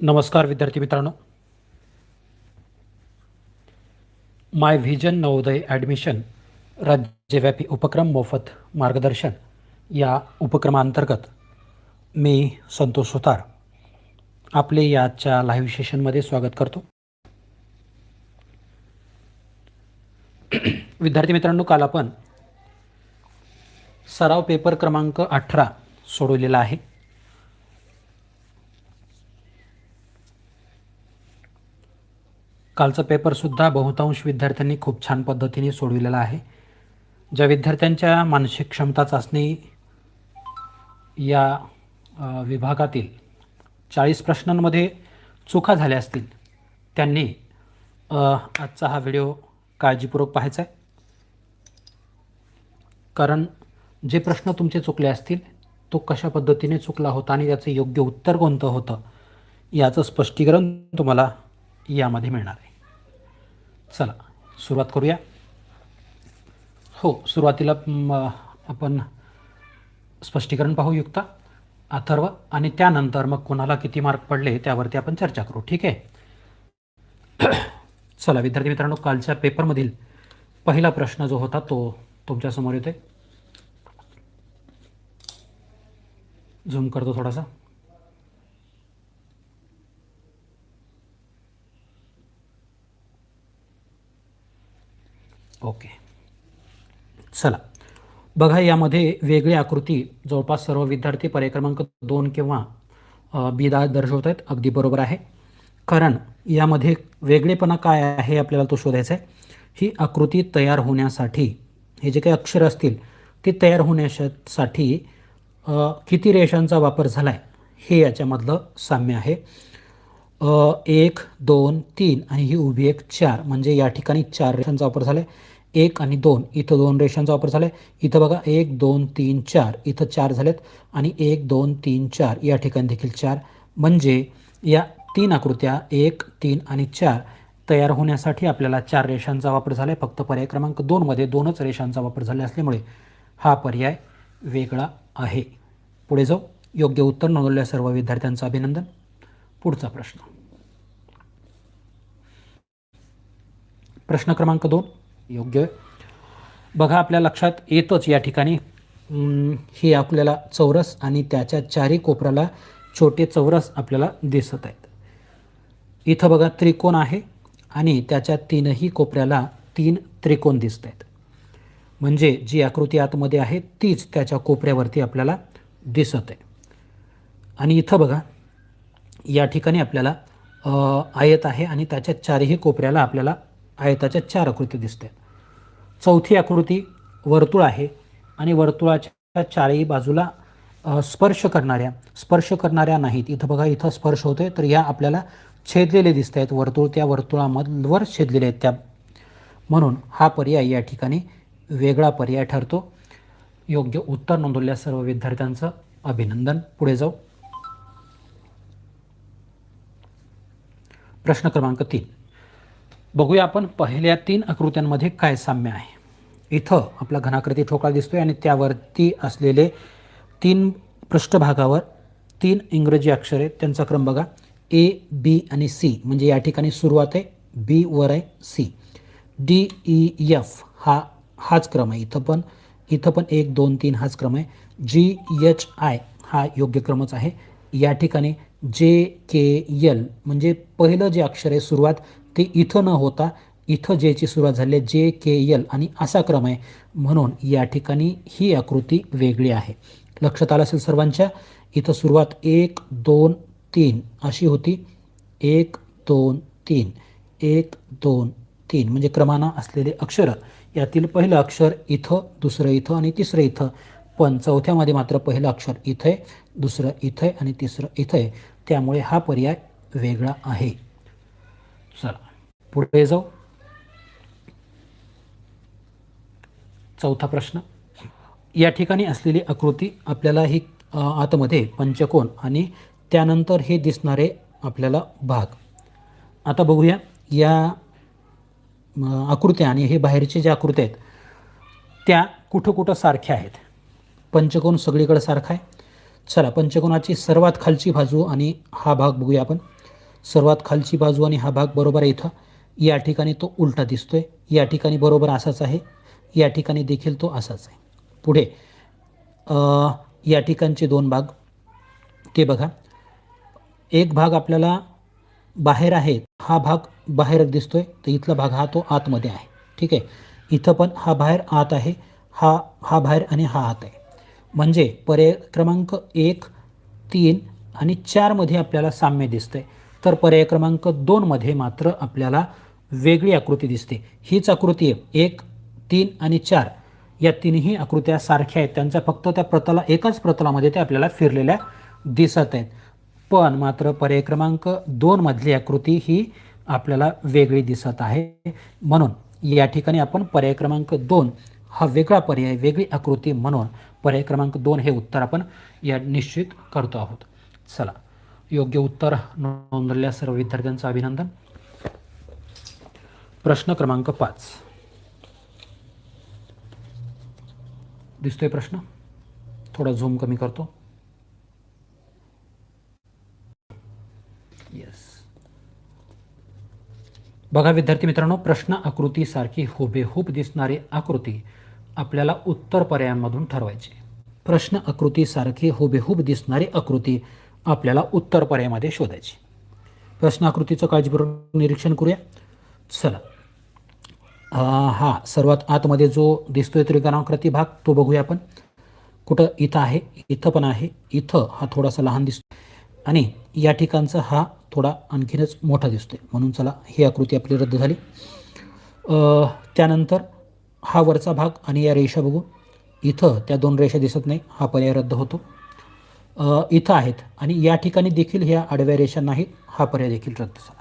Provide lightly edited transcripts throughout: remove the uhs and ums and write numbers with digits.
नमस्कार विद्यार्थी मित्रांनो. माय व्हिजन नवोदय ॲडमिशन राज्यव्यापी उपक्रम मोफत मार्गदर्शन या उपक्रमांतर्गत मी संतोष सुतार आपले याच्या लाईव्ह सेशनमध्ये स्वागत करतो. विद्यार्थी मित्रांनो, काल आपण सराव पेपर क्रमांक 18 सोडवलेला आहे. कालचा पेपरसुद्धा बहुतांश विद्यार्थ्यांनी खूप छान पद्धतीने सोडविलेला आहे. ज्या विद्यार्थ्यांच्या मानसिक क्षमता चाचणी या विभागातील 40 प्रश्नांमध्ये चुका झाल्या असतील त्यांनी आजचा हा व्हिडिओ काळजीपूर्वक पाहायचा आहे. कारण जे प्रश्न तुमचे चुकले असतील तो कशा पद्धतीने चुकला होता आणि त्याचं योग्य उत्तर कोणतं होतं याचं स्पष्टीकरण तुम्हाला यामध्ये मिळणार आहे. चला सुरुवात करूया. सुरुवातीला आपण स्पष्टीकरण पाहू, युक्ता, अथर्व, आणि त्यानंतर मग कोणाला किती मार्क पडले त्यावरती आपण चर्चा करू. ठीक आहे. चला विद्यार्थी मित्रांनो, कालच्या पेपरमधील पहिला प्रश्न जो होता तो तुमच्यासमोर येतोय. झूम करतो थोडासा. ओके, चला बघा. यामध्ये वेगळी आकृती जवळपास सर्व विद्यार्थी पर्याय क्रमांक 2 किंवा B10 दर्शवत आहेत. अगदी बरोबर आहे, कारण यामध्ये वेगळेपणा काय आहे आपल्याला तो शोधायचा आहे. ही आकृती तयार होण्यासाठी हे जे काही अक्षर असतील ते तयार होण्यासाठी किती रेषांचा वापर झाला आहे हे याच्यामधलं साम्य आहे. 1, 2, 3 आणि ही उभी एक 4, म्हणजे या ठिकाणी 4 रेषांचा वापर झाला आहे. 1 आणि 2 इथं 2 रेषांचा वापर झाला आहे. इथं बघा 1, 2, 3, 4 इथं 4 झालेत आणि 1, 2, 3, 4 या ठिकाणी देखील 4, म्हणजे या 3 आकृत्या 1, 3 आणि 4 तयार होण्यासाठी आपल्याला 4 रेषांचा वापर झाला आहे. फक्त पर्याय क्रमांक 2मध्ये 2च रेषांचा वापर झाला असल्यामुळे हा पर्याय वेगळा आहे. पुढे जाऊ. योग्य उत्तर नोंदवलेल्या सर्व विद्यार्थ्यांचं अभिनंदन. पुढचा प्रश्न, प्रश्न क्रमांक 2 योग्य. बघा, आपल्या लक्षात येतच या ठिकाणी ही आपल्याला चौरस आणि त्याच्या चारही कोपऱ्याला छोटे चौरस आपल्याला दिसत आहेत. इथं बघा त्रिकोण आहे आणि त्याच्या 3ही कोपऱ्याला 3 त्रिकोण दिसत आहेत, म्हणजे जी आकृती आतमध्ये आहे तीच त्याच्या कोपऱ्यावरती आपल्याला दिसत आहे. आणि इथं बघा या ठिकाणी आपल्याला आयत आहे आणि त्याच्या 4ही कोपऱ्याला आपल्याला आयताच्या 4 आकृती दिसत आहेत. चौथी आकृती वर्तुळ आहे आणि वर्तुळाच्या 4ही बाजूला स्पर्श करणाऱ्या नाहीत. इथं बघा, इथं स्पर्श होतोय तर या आपल्याला छेदलेले दिसत आहेत. वर्तुळ त्या वर्तुळामधवर छेदलेले आहेत त्या, म्हणून हा पर्याय या ठिकाणी वेगळा पर्याय ठरतो. योग्य उत्तर नोंदवलेल्या सर्व विद्यार्थ्यांचं अभिनंदन. पुढे जाऊ. प्रश्न क्रमांक 3 बघूया आपण. पहिल्या 3 आकृत्यांमध्ये काय साम्य आहे. इथं आपला घनाकृती ठोकळा दिसतोय आणि त्यावरती असलेले 3 पृष्ठभागावर 3 इंग्रजी अक्षरे, त्यांचा क्रम बघा, A, B आणि C, म्हणजे या ठिकाणी सुरुवात आहे B वर आहे C. D, E, F हाच क्रम आहे. इथं पण 1, 2, 3 हाच क्रम आहे. G, H, I हा योग्य क्रमच आहे. या ठिकाणी J, K, L, म्हणजे पहिलं जे अक्षर आहे सुरुवात ते इथं न होता इथं जेची सुरुवात झाली आहे J, K, L आणि असा क्रम आहे, म्हणून या ठिकाणी ही आकृती वेगळी आहे. लक्षात आलं असेल सर्वांच्या. इथं सुरुवात 1, 2, 3 अशी होती. 1, 2, 3 1, 2, 3 म्हणजे क्रमानं असलेले अक्षर. यातील पहिलं अक्षर इथं, दुसरं इथं आणि तिसरं इथं, पण चौथ्यामध्ये मात्र पहिलं अक्षर इथं आहे, दुसरं इथं आहे आणि तिसरं इथं आहे, त्यामुळे हा पर्याय वेगळा आहे. चला पुढे जाऊ. चौथा प्रश्न. या ठिकाणी असलेली आकृती आपल्याला ही आतमध्ये पंचकोन आणि त्यानंतर हे दिसणारे आपल्याला भाग. आता बघूया या आकृत्या आणि हे बाहेरचे ज्या आकृत्या आहेत त्या कुठं कुठं सारख्या आहेत. पंचकोन सगळीकडे सारखा आहे. चला पंचकोनाची सर्वात खालची बाजू आणि हा भाग बघूया आपण. सर्वात खालची बाजू आणि हा भाग बरोबर आहे इथं. या ठिकाणी तो उलटा दिसतोय, या ठिकाणी बरोबर असाच आहे, या ठिकाणी देखील तो असाच आहे. पुढे या ठिकाणचे दोन भाग ते बघा. एक भाग आपल्याला बाहेर आहे, हा भाग बाहेर दिसतोय, तर इथला भाग हा तो आतमध्ये आहे. ठीक आहे. इथं पण हा बाहेर आत आहे, हा बाहेर आणि हा आत आहे. म्हणजे पर्याय क्रमांक 1, 3 आणि 4 मध्ये आपल्याला साम्य दिसतंय. तर पर्याय क्रमांक 2 मध्ये मात्र आपल्याला वेगळी आकृती दिसते. हीच आकृती आहे 1, 3 आणि 4 या तिन्ही आकृत्या सारख्या आहेत. त्यांचा फक्त त्या प्रतला एकाच प्रतलामध्ये ते आपल्याला फिरलेल्या दिसत आहेत. पण मात्र पर्याय क्रमांक 2 मधली आकृती ही आपल्याला वेगळी दिसत आहे. म्हणून या ठिकाणी आपण पर्याय क्रमांक 2 हा वेगळा पर्याय, वेगळी आकृती म्हणून पर्याय क्रमांक 2 हे उत्तर आपण या निश्चित करतो आहोत. चला, योग्य उत्तर नोंदवलेल्या सर्व विद्यार्थ्यांचं अभिनंदन. प्रश्न क्रमांक 5 दिसतोय प्रश्न? थोडा झूम कमी करतो. येस. बघा विद्यार्थी मित्रांनो, प्रश्न आकृतीसारखी हुबेहूब दिसणारी आकृती आपल्याला उत्तर पर्यायांमधून ठरवायची. प्रश्न आकृतीसारखी हुबेहूब दिसणारी आकृती आपल्याला उत्तर पर्यायामध्ये शोधायची. प्रश्न आकृतीचं काळजीपूर्वक निरीक्षण करूया. चला, हा सर्वात आतमध्ये जो दिसतोय त्रिकोणाकृती भाग तो बघूया आपण. कुठं? इथं आहे, इथं पण आहे, इथं हा थोडासा लहान दिसतो आणि या ठिकाणचा हा थोडा आणखीनच मोठा दिसतोय. म्हणून चला, ही आकृती आपली रद्द झाली. त्यानंतर हा वरचा भाग आणि या रेषा बघू. इथं त्या दोन रेषा दिसत नाही, हा पर्याय रद्द होतो. इथं आहेत आणि या ठिकाणी देखील ह्या आडव्या रेषा नाहीत, हा पर्याय देखील रद्द झाला.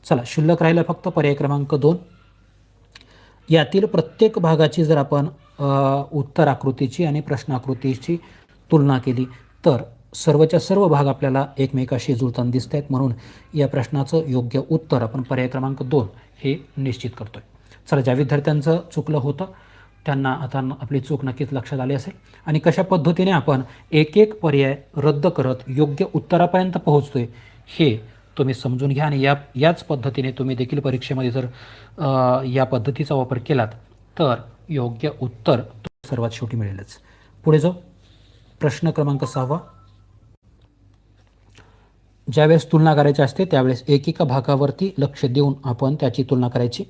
चला, शिल्लक राहिला फक्त पर्याय क्रमांक 2. यातील प्रत्येक भागाची जर आपण उत्तर आकृतीची आणि प्रश्न आकृतीची तुलना केली तर सर्वच्या सर्व भाग आपल्याला एकमेकाशी जुळताना दिसत आहेत. म्हणून या प्रश्नाचं योग्य उत्तर आपण पर्याय क्रमांक 2 हे निश्चित करतोय. चला, ज्या विद्यार्थ्यांचं चुकलं होतं त्यांना आता आपली चूक नक्कीच लक्षात आली असेल आणि कशा पद्धतीने आपण एक एक पर्याय रद्द करत योग्य उत्तरापर्यंत पोहोचतोय हे तुम्ही समजून घ्या. आणि याच पद्धतीने तुम्ही देखील परीक्षेमध्ये जर या पद्धतीचा वापर केलात तर योग्य उत्तर सर्वात शेवटी मिळेलच. पुढे जाऊ. प्रश्न क्रमांक 6. ज्यावेळेस तुलना करायची असते त्यावेळेस एकेका भागावरती लक्ष देऊन आपण त्याची तुलना करायची.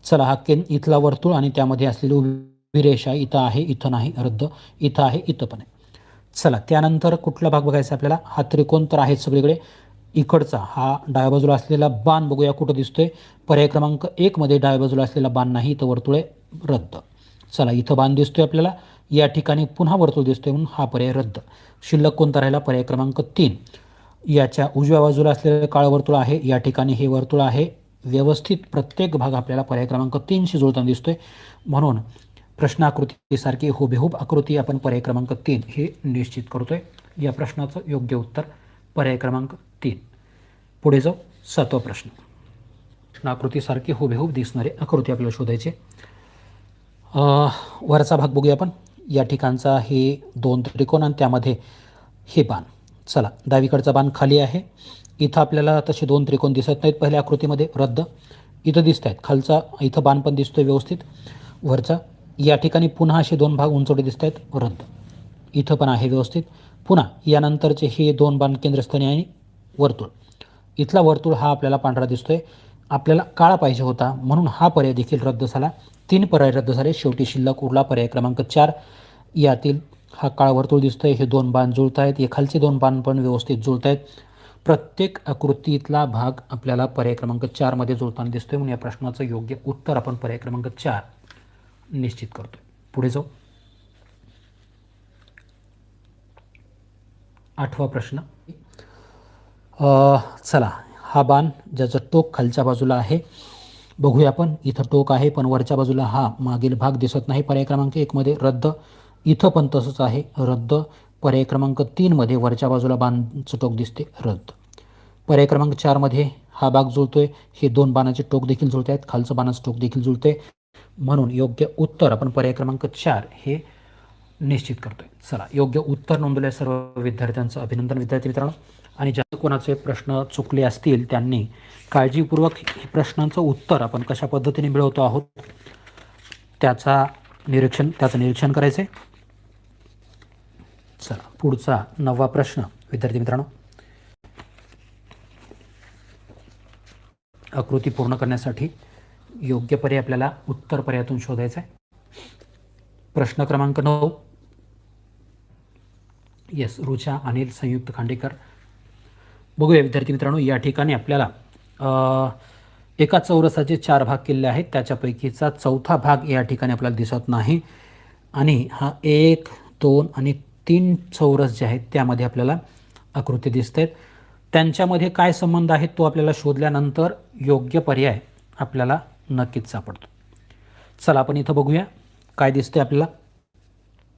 चला, हा इथला वर्तुळ आणि त्यामध्ये असलेली उभी रेषा इथं आहे, इथं नाही, रद्द. इथं आहे, इथं पण आहे. चला, त्यानंतर कुठला भाग बघायचा आपल्याला? हा त्रिकोण तर आहे सगळीकडे. इकडचा हा डाव्या बाजूला असलेला बाण बघूया कुठं दिसतोय. पर्याय क्रमांक 1 मध्ये डाव्या बाजूला असलेला बाण नाही, इथं वर्तुळ आहे, रद्द. चला, इथं बाण दिसतोय आपल्याला, या ठिकाणी पुन्हा वर्तुळ दिसतोय म्हणून हा पर्याय रद्द. शिल्लक कोणता राहिला? पर्याय क्रमांक 3. याच्या उजव्या बाजूला असलेलं काळं वर्तुळ आहे, या ठिकाणी हे वर्तुळ आहे. व्यवस्थित प्रत्येक भाग आपल्याला पर्याय क्रमांक 3 शी जुळताना दिसतोय. म्हणून प्रश्न आकृतीसारखी हुबेहूब आकृती आपण पर्याय क्रमांक 3 हे निश्चित करतोय. या प्रश्नाचं योग्य उत्तर पर्याय क्रमांक 3. पुढे जाऊ. 7वा प्रश्न. प्रश्न आकृतीसारखी हुबेहूब दिसणारी आकृती आपल्याला शोधायची. वरचा भाग बघूया आपण. या ठिकाणचा हे 2 त्रिकोण आणि त्यामध्ये हे बाण. चला, डावीकडचा बाण खाली आहे. इथं आपल्याला तसे 2 त्रिकोण दिसत नाहीत पहिल्या आकृतीमध्ये, रद्द. इथं दिसत आहेत, खालचा इथं बाण पण दिसतोय व्यवस्थित वरचा. या ठिकाणी पुन्हा असे 2 भाग उंचवटे दिसत आहेत, रद्द. इथं पण आहे व्यवस्थित. पुन्हा यानंतरचे हे 2 बाण केंद्रस्थानी आणि वर्तुळ. इथला वर्तुळ हा आपल्याला पांढरा दिसतोय, आपल्याला काळा पाहिजे होता म्हणून हा पर्याय देखील रद्द झाला. 3 पर्याय रद्द झाले. शेवटी शिल्लक उरला पर्याय क्रमांक 4. यातील हा काळा वर्तुळ दिसतोय, हे 2 बाण जुळत आहेत, हे खालचे 2 बाण पण व्यवस्थित जुळत आहेत. प्रत्येक आकृतीतला भाग आपल्याला पर्याय क्रमांक 4 मध्ये जुळताना दिसतोय. म्हणून या प्रश्नाचं योग्य उत्तर आपण पर्याय क्रमांक 4 निश्चित करतोय. पुढे जाऊ. 8वा प्रश्न. चला, हा बाण ज्याचं टोक खालच्या बाजूला आहे बघूया आपण. इथं टोक आहे पण वरच्या बाजूला हा मागील भाग दिसत नाही. पर्याय क्रमांक 1 मध्ये रद्द. इथं पण तसंच आहे, रद्द. पर्याय क्रमांक 3 मध्ये वरच्या बाजूला बाणाचं टोक दिसते, रद्द. पर्याय क्रमांक 4 मध्ये हा भाग जुळतोय, हे 2 बाणाचे टोक देखील जुळत आहेत, खालचं बाणाचं टोक देखील जुळतंय. म्हणून योग्य उत्तर आपण पर्याय क्रमांक 4 हे निश्चित करतोय. चला, योग्य उत्तर नोंदवलेल्या सर्व विद्यार्थ्यांचं अभिनंदन. विद्यार्थी मित्रांनो, आणि ज्या कोणाचे प्रश्न चुकले असतील त्यांनी काळजीपूर्वक हे प्रश्नांचं उत्तर आपण कशा पद्धतीने मिळवतो आहोत त्याचं निरीक्षण करायचं आहे. चला पुढचा 9वा प्रश्न विद्यार्थी मित्रांनो, आकृती पूर्ण करण्यासाठी योग्य पर्याय आपल्याला उत्तर पर्यायातून शोधायचा आहे. प्रश्न क्रमांक 9. येस, रुचा अनिल संयुक्त खांडेकर. बघूया विद्यार्थी मित्रांनो, या ठिकाणी आपल्याला एका चौरसाचे 4 भाग केलेले आहेत. त्याच्यापैकीचा चौथा भाग या ठिकाणी आपल्याला दिसत नाही आणि हा 1, 2 आणि 3 चौरस जे आहेत त्यामध्ये आपल्याला आकृती दिसत आहेत. त्यांच्यामध्ये काय संबंध आहे तो आपल्याला शोधल्यानंतर योग्य पर्याय आपल्याला नक्कीच सापडतो. चला आपण इथं बघूया काय दिसते आपल्याला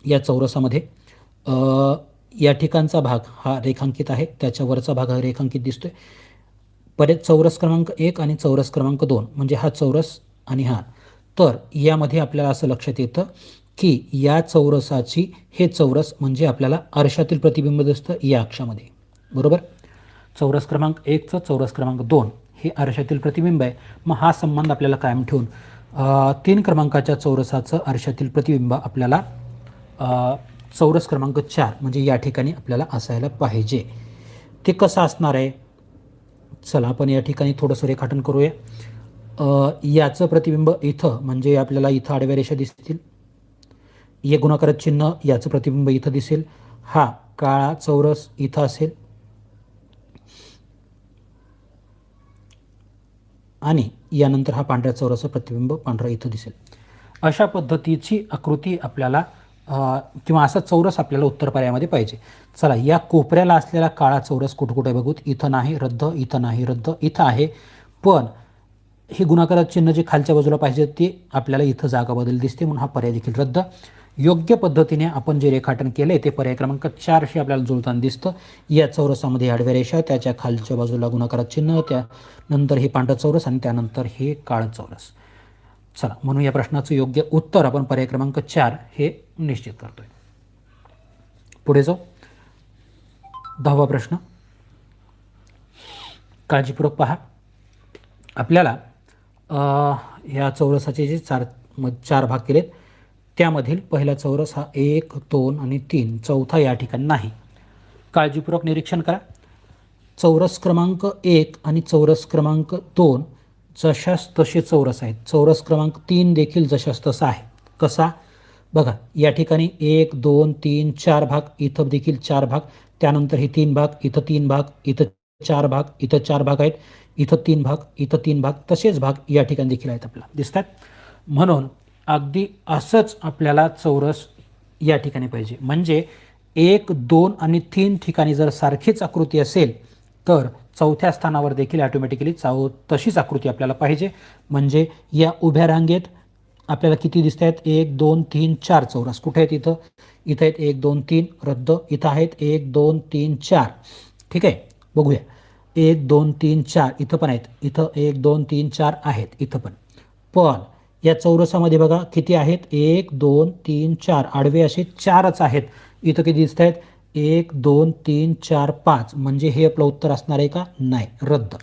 या चौरसामध्ये. या ठिकाणचा भाग हा रेखांकित आहे, त्याच्यावरचा भाग हा रेखांकित दिसतोय. परत चौरस क्रमांक 1 आणि चौरस क्रमांक 2 म्हणजे हा चौरस आणि हा. तर यामध्ये आपल्याला असं लक्षात येतं की या चौरसाची हे चौरस म्हणजे आपल्याला आरशातील प्रतिबिंब दिसतं या अक्षामध्ये, बरोबर. चौरस क्रमांक 1चं चौरस क्रमांक 2 हे आरशातील प्रतिबिंब आहे. मग हा संबंध आपल्याला कायम ठेवून 3 क्रमांकाच्या चौरसाचं आरशातील प्रतिबिंब आपल्याला चौरस क्रमांक 4 म्हणजे या ठिकाणी आपल्याला असायला पाहिजे. ते कसं असणार आहे, चला आपण या ठिकाणी थोडंसं रेखाटन करूया. याचं प्रतिबिंब इथं म्हणजे आपल्याला इथं आडव्या रेषा दिसतील. हे गुणाकार चिन्ह याचं प्रतिबिंब इथं दिसेल. हा काळा चौरस इथं असेल आणि यानंतर हा पांढऱ्या चौरसाचं प्रतिबिंब पांढरा इथं दिसेल. अशा पद्धतीची आकृती आपल्याला किंवा असा चौरस आपल्याला उत्तर पर्यायामध्ये पाहिजे. चला या कोपऱ्याला असलेला काळा चौरस कुठं कुठे बघूत. इथं नाही, रद्द, इथं नाही, रद्द, इथं आहे. पण हे गुणाकाराचं चिन्ह जे खालच्या बाजूला पाहिजे ते आपल्याला इथं जागा बदल दिसते म्हणून हा पर्याय देखील रद्द. योग्य पद्धतीने आपण जे रेखाटन केलं आहे ते पर्याय क्रमांक 4 शी आपल्याला जुळताना दिसतं. या चौरसामध्ये आडव्या रेषा, त्याच्या खालच्या बाजूला गुणाकाराचं चिन्ह, त्यानंतर हे पांढरं चौरस आणि त्यानंतर हे काळं चौरस. चला म्हणून या प्रश्नाचं योग्य उत्तर आपण पर्याय क्रमांक 4 हे निश्चित करतोय. पुढे जाऊ. 10वा प्रश्न काळजीपूर्वक पहा. आपल्याला या चौरसाचे जे चार भाग केलेत त्यामधील पहिला चौरस हा 1, 2 आणि 3, चौथा या ठिकाणी नाही. काळजीपूर्वक निरीक्षण करा. चौरस क्रमांक 1 आणि चौरस क्रमांक 2 जशास तसे चौरस आहेत. चौरस क्रमांक 3 देखील जशास तसा आहे. कसा बघा, या ठिकाणी 1, 2, 3, 4 भाग, इथं देखील 4 भाग, त्यानंतर हे 3 भाग, इथं 3 भाग, इथं 4 भाग, इथं 4 भाग आहेत, इथं 3 भाग, इथं 3 भाग, तसेच भाग या ठिकाणी देखील आहेत आपल्याला दिसतात. म्हणून अगदी असंच आपल्याला चौरस या ठिकाणी पाहिजे. म्हणजे 1, 2 आणि 3 ठिकाणी जर सारखीच आकृती असेल तर चौथ्या स्थानावर देखील ऑटोमॅटिकली तशीच आकृती आपल्याला पाहिजे. म्हणजे या उभ्या रांगेत आपल्याला किती दिसत आहेत, 1, 2, 3, 4 चौरस. कुठे आहेत इथं, इथं आहेत 1, 2, 3, रद्द, इथं आहेत 1, 2, 3, 4. ठीक आहे, बघूया 1, 2, 3, 4 इथं पण आहेत, इथं 1, 2, 3, 4 आहेत इथं पण. पण या चौरसामध्ये बघा किती आहेत, 1, 2, 3, 4 आडवे असे 4च आहेत. इथं किती दिसत आहेत, 1, 2, 3, 4, 5. म्हणजे हे आपलं उत्तर असणार आहे का, नाही, रद्द.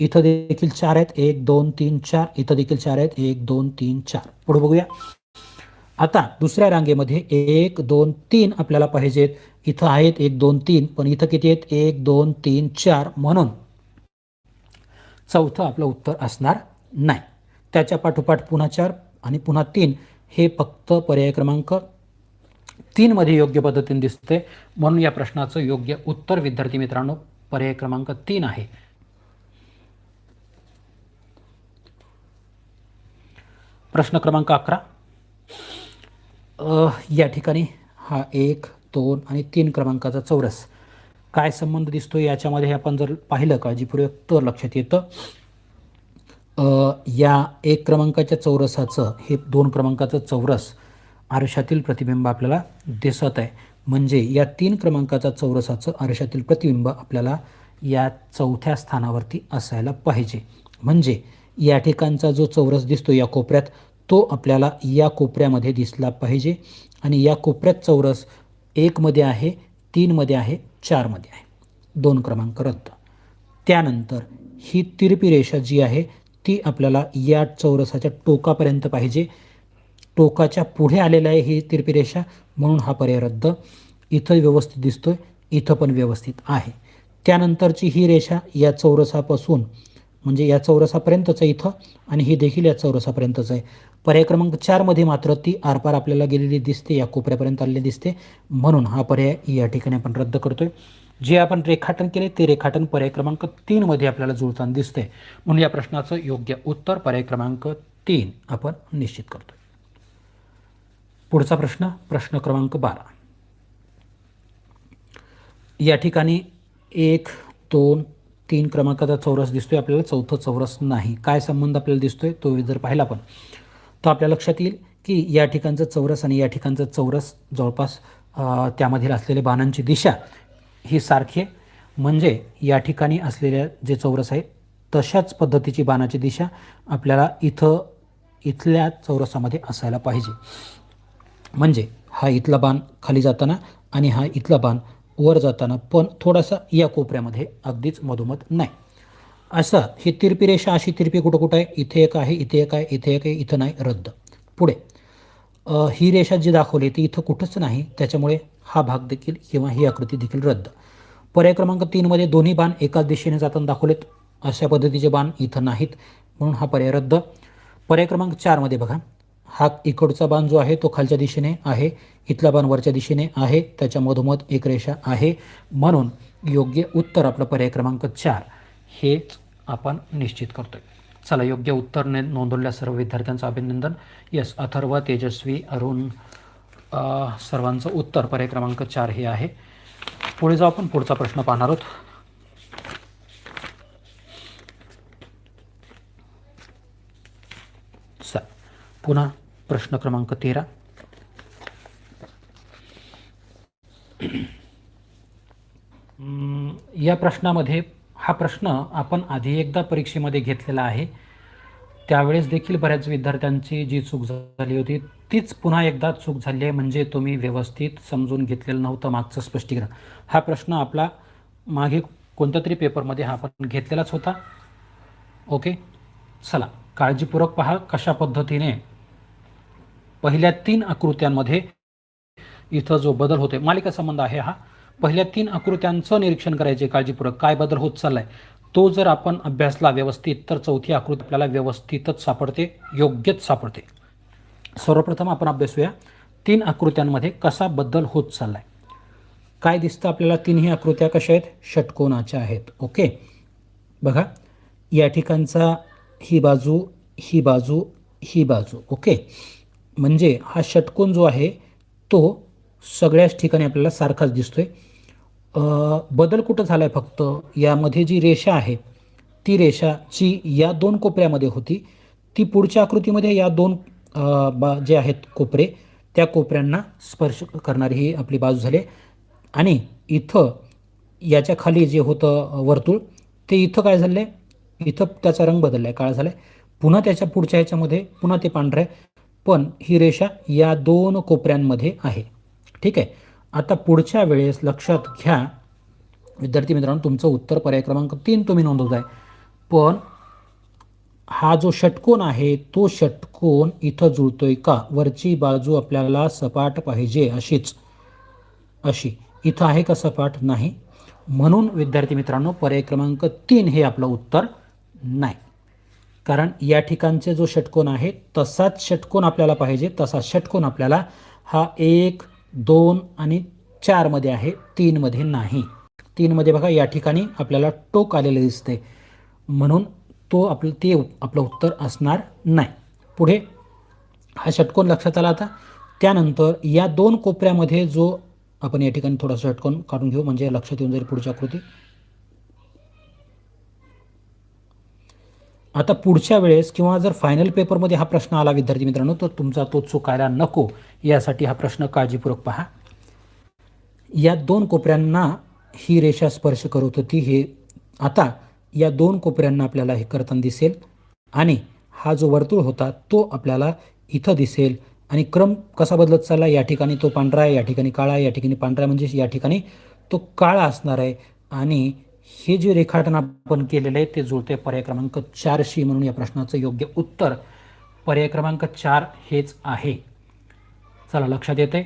इथं देखील 4 आहेत, 1, 2, 3, 4. इथं देखील 4 आहेत, 1, 2, 3, 4. पुढे बघूया. आता दुसऱ्या रांगेमध्ये 1, 2, 3 आपल्याला पाहिजेत. इथं आहेत 1, 2, 3, पण इथं किती आहेत, 1, 2, 3, 4. म्हणून चौथं आपलं उत्तर असणार नाही. त्याच्या पाठोपाठ पुन्हा 4 आणि पुन्हा 3 हे फक्त पर्याय क्रमांक 3 मध्ये योग्य पद्धतीने दिसते. म्हणून या प्रश्नाचं योग्य उत्तर विद्यार्थी मित्रांनो पर्याय क्रमांक 3 आहे. प्रश्न क्रमांक 11. या ठिकाणी हा 1, 2 आणि 3 क्रमांकाचा चौरस काय संबंध दिसतो याच्यामध्ये आपण जर पाहिलं काळजीपूर्वक तर लक्षात येतं या 1 क्रमांकाच्या चौरसाचं हे 2 क्रमांकाचं चौरस आरशातील प्रतिबिंब आपल्याला दिसत आहे. म्हणजे या 3 क्रमांकाचा चौरसाचं आरशातील प्रतिबिंब आपल्याला या चौथ्या स्थानावरती असायला पाहिजे. म्हणजे या ठिकाणचा जो चौरस दिसतो या कोपऱ्यात तो आपल्याला या कोपऱ्यामध्ये दिसला पाहिजे. आणि या कोपऱ्यात चौरस 1 मध्ये आहे, 3 मध्ये आहे, 4 मध्ये आहे. 2 क्रमांक रद्द. त्यानंतर ही तिरपी रेषा जी आहे ती आपल्याला या चौरसाच्या टोकापर्यंत पाहिजे. टोकाच्या पुढे आलेलं आहे ही तिरपी रेषा, म्हणून हा पर्याय रद्द. इथं व्यवस्थित दिसतोय, इथं पण व्यवस्थित आहे. त्यानंतरची ही रेषा या चौरसापासून म्हणजे या चौरसापर्यंतच आहे इथं, आणि ही देखील या चौरसापर्यंतच आहे. पर्याय क्रमांक 4मध्ये मात्र ती आरपार आपल्याला गेलेली दिसते, या कोपऱ्यापर्यंत आलेली दिसते, म्हणून हा पर्याय या ठिकाणी आपण रद्द करतोय. जे आपण रेखाटन केले ते रेखाटन पर्याय क्रमांक 3मध्ये आपल्याला जुळताना दिसते, म्हणून या प्रश्नाचं योग्य उत्तर पर्याय क्रमांक 3 आपण निश्चित करतोय. पुढचा प्रश्न, प्रश्न क्रमांक 12. या ठिकाणी 1, 2, 3 क्रमांकाचा चौरस दिसतोय आपल्याला, चौथं चौरस नाही. काय संबंध आपल्याला दिसतोय तो जर पाहिला पण तर आपल्या लक्षात येईल की या ठिकाणचं चौरस आणि या ठिकाणचं चौरस जवळपास त्यामधील असलेल्या बाणांची दिशा ही सारखी आहे. म्हणजे या ठिकाणी असलेल्या जे चौरस आहे तशाच पद्धतीची बाणाची दिशा आपल्याला इथल्या चौरसामध्ये असायला पाहिजे. म्हणजे हा इथला बाण खाली जाताना आणि हा इथला बाण वर जाताना पण थोडासा या कोपऱ्यामध्ये, अगदीच मधोमध नाही. असं ही तिरपी रेषा, अशी तिरपी कुठं आहे, इथे एक आहे, इथे एक आहे, इथे एक आहे, इथं नाही, रद्द. पुढे ही रेषा जी दाखवली ती इथं कुठंच नाही, त्याच्यामुळे हा भाग देखील किंवा ही आकृती देखील रद्द. पर्याय क्रमांक 3मध्ये दोन्ही बाण एकाच दिशेने जाताना दाखवलेत, अशा पद्धतीचे बाण इथं नाहीत, म्हणून हा पर्याय रद्द. पर्याय क्रमांक 4मध्ये बघा, हा इकडचा बाण जो आहे तो खालच्या दिशेने आहे, इथला बाण वरच्या दिशेने आहे, त्याच्या मधोमध एक रेषा आहे, म्हणून योग्य उत्तर आपलं पर्याय क्रमांक 4 हेच आपण निश्चित करतोय. चला, योग्य उत्तरने नोंदवलेल्या सर्व विद्यार्थ्यांचं अभिनंदन. यस, अथर्व, तेजस्वी, अरुण सर्वांचं उत्तर पर्याय क्रमांक 4 हे आहे. पुढे जाऊ, आपण पुढचा प्रश्न पाहणार आहोत. पुन्हा प्रश्न क्रमांक 13. या प्रश्नामध्ये, हा प्रश्न आपण आधी एकदा परीक्षेमध्ये घेतलेला आहे, त्यावेळेस देखील बऱ्याच विद्यार्थ्यांची जी चूक झाली होती तीच पुन्हा एकदा चूक झाली आहे. म्हणजे तुम्ही व्यवस्थित समजून घेतलेलं नव्हतं मागचं स्पष्टीकरण. हा प्रश्न आपला मागे कोणत्या तरी पेपरमध्ये हा आपण घेतलेलाच होता. ओके, चला काळजीपूर्वक पहा कशा पद्धतीने पहिल्या 3 आकृत्यांमध्ये इथं जो बदल होतोय, मालिका संबंध आहे हा. पहिल्या 3 आकृत्यांचं निरीक्षण करायचे काळजीपूर्वक, काय बदल होत चाललाय तो जर आपण अभ्यासला व्यवस्थित तर चौथी आकृती आपल्याला व्यवस्थितच सापडते, योग्यच सापडते. सर्वप्रथम आपण अभ्यासूया 3 आकृत्यांमध्ये कसा बदल होत चाललाय. काय दिसतं आपल्याला, 3ही आकृत्या कशा आहेत, षटकोनाच्या आहेत. ओके, बघा या ठिकाणचा ही बाजू, ही बाजू, ही बाजू. ओके, म्हणजे हा षटकोन जो आहे तो सगळ्याच ठिकाणी आपल्याला सारखाच दिसतोय. बदल कुठं झाला आहे, फक्त यामध्ये जी रेषा आहे ती रेषा जी या 2 कोपऱ्यामध्ये होती ती पुढच्या आकृतीमध्ये या 2 जे आहेत कोपरे, त्या कोपऱ्यांना स्पर्श करणारी ही आपली बाजू झाली. आणि इथं याच्या खाली जे होतं वर्तुळ ते इथं काय झालं आहे, इथं त्याचा रंग बदलला आहे, काळा झाला आहे. पुन्हा त्याच्या पुढच्या ह्याच्यामध्ये पुन्हा ते पांढरं आहे, पण ही रेषा या 2 कोपऱ्यांमध्ये आहे. ठीक आहे, आता पुढच्या वेळेस लक्षात घ्या विद्यार्थी मित्रांनो, तुमचं उत्तर पर्याय क्रमांक 3 तुम्ही नोंदवत आहे, पण हा जो षटकोन आहे तो षटकोन इथं जुळतोय का, वरची बाजू आपल्याला सपाट पाहिजे, अशीच अशी. इथं आहे का सपाट, नाही. म्हणून विद्यार्थी मित्रांनो पर्याय क्रमांक 3 हे आपलं उत्तर नाही. कारण या ठिकाणचे जो षटकोन आहे तसाच षटकोन आपल्याला पाहिजे, तसा षटकोन आपल्याला हा 1, 2 आणि 4 मध्ये आहे, 3 मध्ये नाही. 3 मध्ये बघा या ठिकाणी आपल्याला टोक आलेलं दिसते, म्हणून ते आपलं उत्तर असणार नाही. पुढे हा षटकोन लक्षात आला. आता त्यानंतर या 2 कोपऱ्यामध्ये जो आपण या ठिकाणी थोडासा षटकोन काढून घेऊ, म्हणजे लक्षात येऊन जाईल पुढची आकृती. आता पुढच्या वेळेस किंवा जर फायनल पेपरमध्ये हा प्रश्न आला विद्यार्थी मित्रांनो, तर तुमचा तो चुकायला नको, यासाठी हा प्रश्न काळजीपूर्वक पहा. या 2 कोपऱ्यांना ही रेषा स्पर्श करत होती, हे आता या 2 कोपऱ्यांना आपल्याला हे करताना दिसेल, आणि हा जो वर्तुळ होता तो आपल्याला इथं दिसेल. आणि क्रम कसा बदलत चालला, या ठिकाणी तो पांढरा आहे, या ठिकाणी काळा आहे, या ठिकाणी पांढरा आहे, म्हणजे या ठिकाणी तो काळा असणार आहे. आणि हे जे रेखाटन आपण केलेलं आहे ते जुळते पर्याय क्रमांक 4शी, म्हणून या प्रश्नाचं योग्य उत्तर पर्याय क्रमांक 4 हेच आहे. चला, लक्षात येते.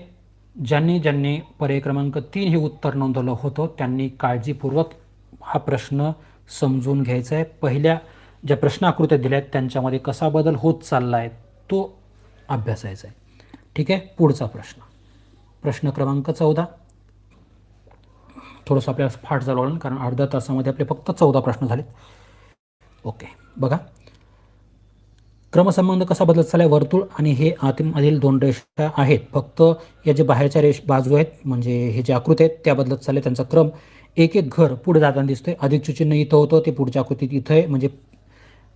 ज्यांनी पर्याय क्रमांक 3 हे उत्तर नोंदवलं होतं त्यांनी काळजीपूर्वक हा प्रश्न समजून घ्यायचा आहे. पहिल्या ज्या प्रश्न आकृत्या दिल्या आहेत त्यांच्यामध्ये कसा बदल होत चालला आहे तो अभ्यासायचा आहे. ठीक आहे. पुढचा प्रश्न क्रमांक 14. थोडंसं आपल्याला फाट झालं कारण अर्ध्या तासामध्ये आपले फक्त 14 प्रश्न झाले. ओके, बघा. क्रमसंबंध कसा बदलत चालला आहे. वर्तुळ आणि हे आतमधील 2 रेषा आहेत. फक्त या जे बाहेरच्या बाजू आहेत म्हणजे हे जे आकृती आहेत त्या बदलत चालले. त्यांचा क्रम एक एक घर पुढे जाताना दिसतोय. अधिकचे चिन्ह इथं होतं, ते पुढच्या आकृतीत इथं आहे. म्हणजे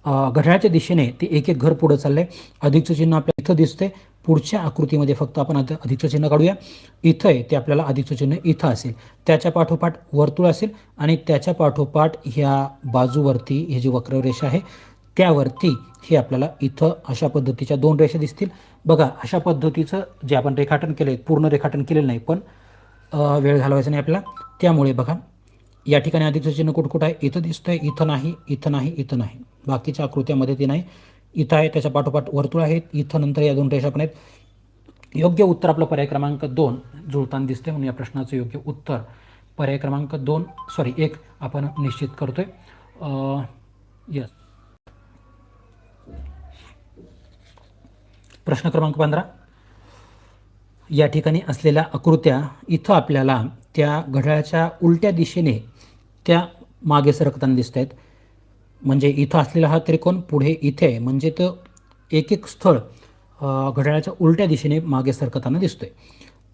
घड्याळाच्या दिशेने ते एक एक घर पुढे चाललंय. अधिकचं चिन्ह आपल्याला इथं दिसतंय. पुढच्या आकृतीमध्ये फक्त आपण अधिकचं चिन्ह काढूया. इथं आहे ते आपल्याला अधिकचं चिन्ह इथं असेल. त्याच्या पाठोपाठ वर्तुळ असेल आणि त्याच्या पाठोपाठ ह्या बाजूवरती हे जी वक्ररेषा आहे त्यावरती हे आपल्याला इथं अशा पद्धतीच्या 2 रेषा दिसतील. बघा, अशा पद्धतीचं जे आपण रेखाटन केलं आहे, पूर्ण रेखाटन केलेलं नाही पण वेळ घालवायचा नाही आपल्याला. त्यामुळे बघा, या ठिकाणी अधिकचं चिन्ह कुठं आहे. इथं दिसतंय, इथं नाही, इथं नाही, इथं नाही. बाकीच्या आकृत्यामध्ये ते नाही. इथं आहे, त्याच्या पाठोपाठ वर्तुळ आहेत. इथं नंतर या 2 रेषा पण आहेत. योग्य उत्तर आपलं पर्याय क्रमांक 2 जुळताना दिसते, म्हणून या प्रश्नाचं योग्य उत्तर पर्याय क्रमांक 1 आपण निश्चित करतोय. यस. प्रश्न क्रमांक 15. या ठिकाणी असलेल्या आकृत्या इथं आपल्याला त्या घड्याळाच्या उलट्या दिशेने त्या मागे सरकताना दिसत आहेत. म्हणजे इथं असलेला हा त्रिकोण पुढे इथे आहे, म्हणजे तो एक एक स्थळ घड्याळाच्या उलट्या दिशेने मागे सरकताना दिसतोय.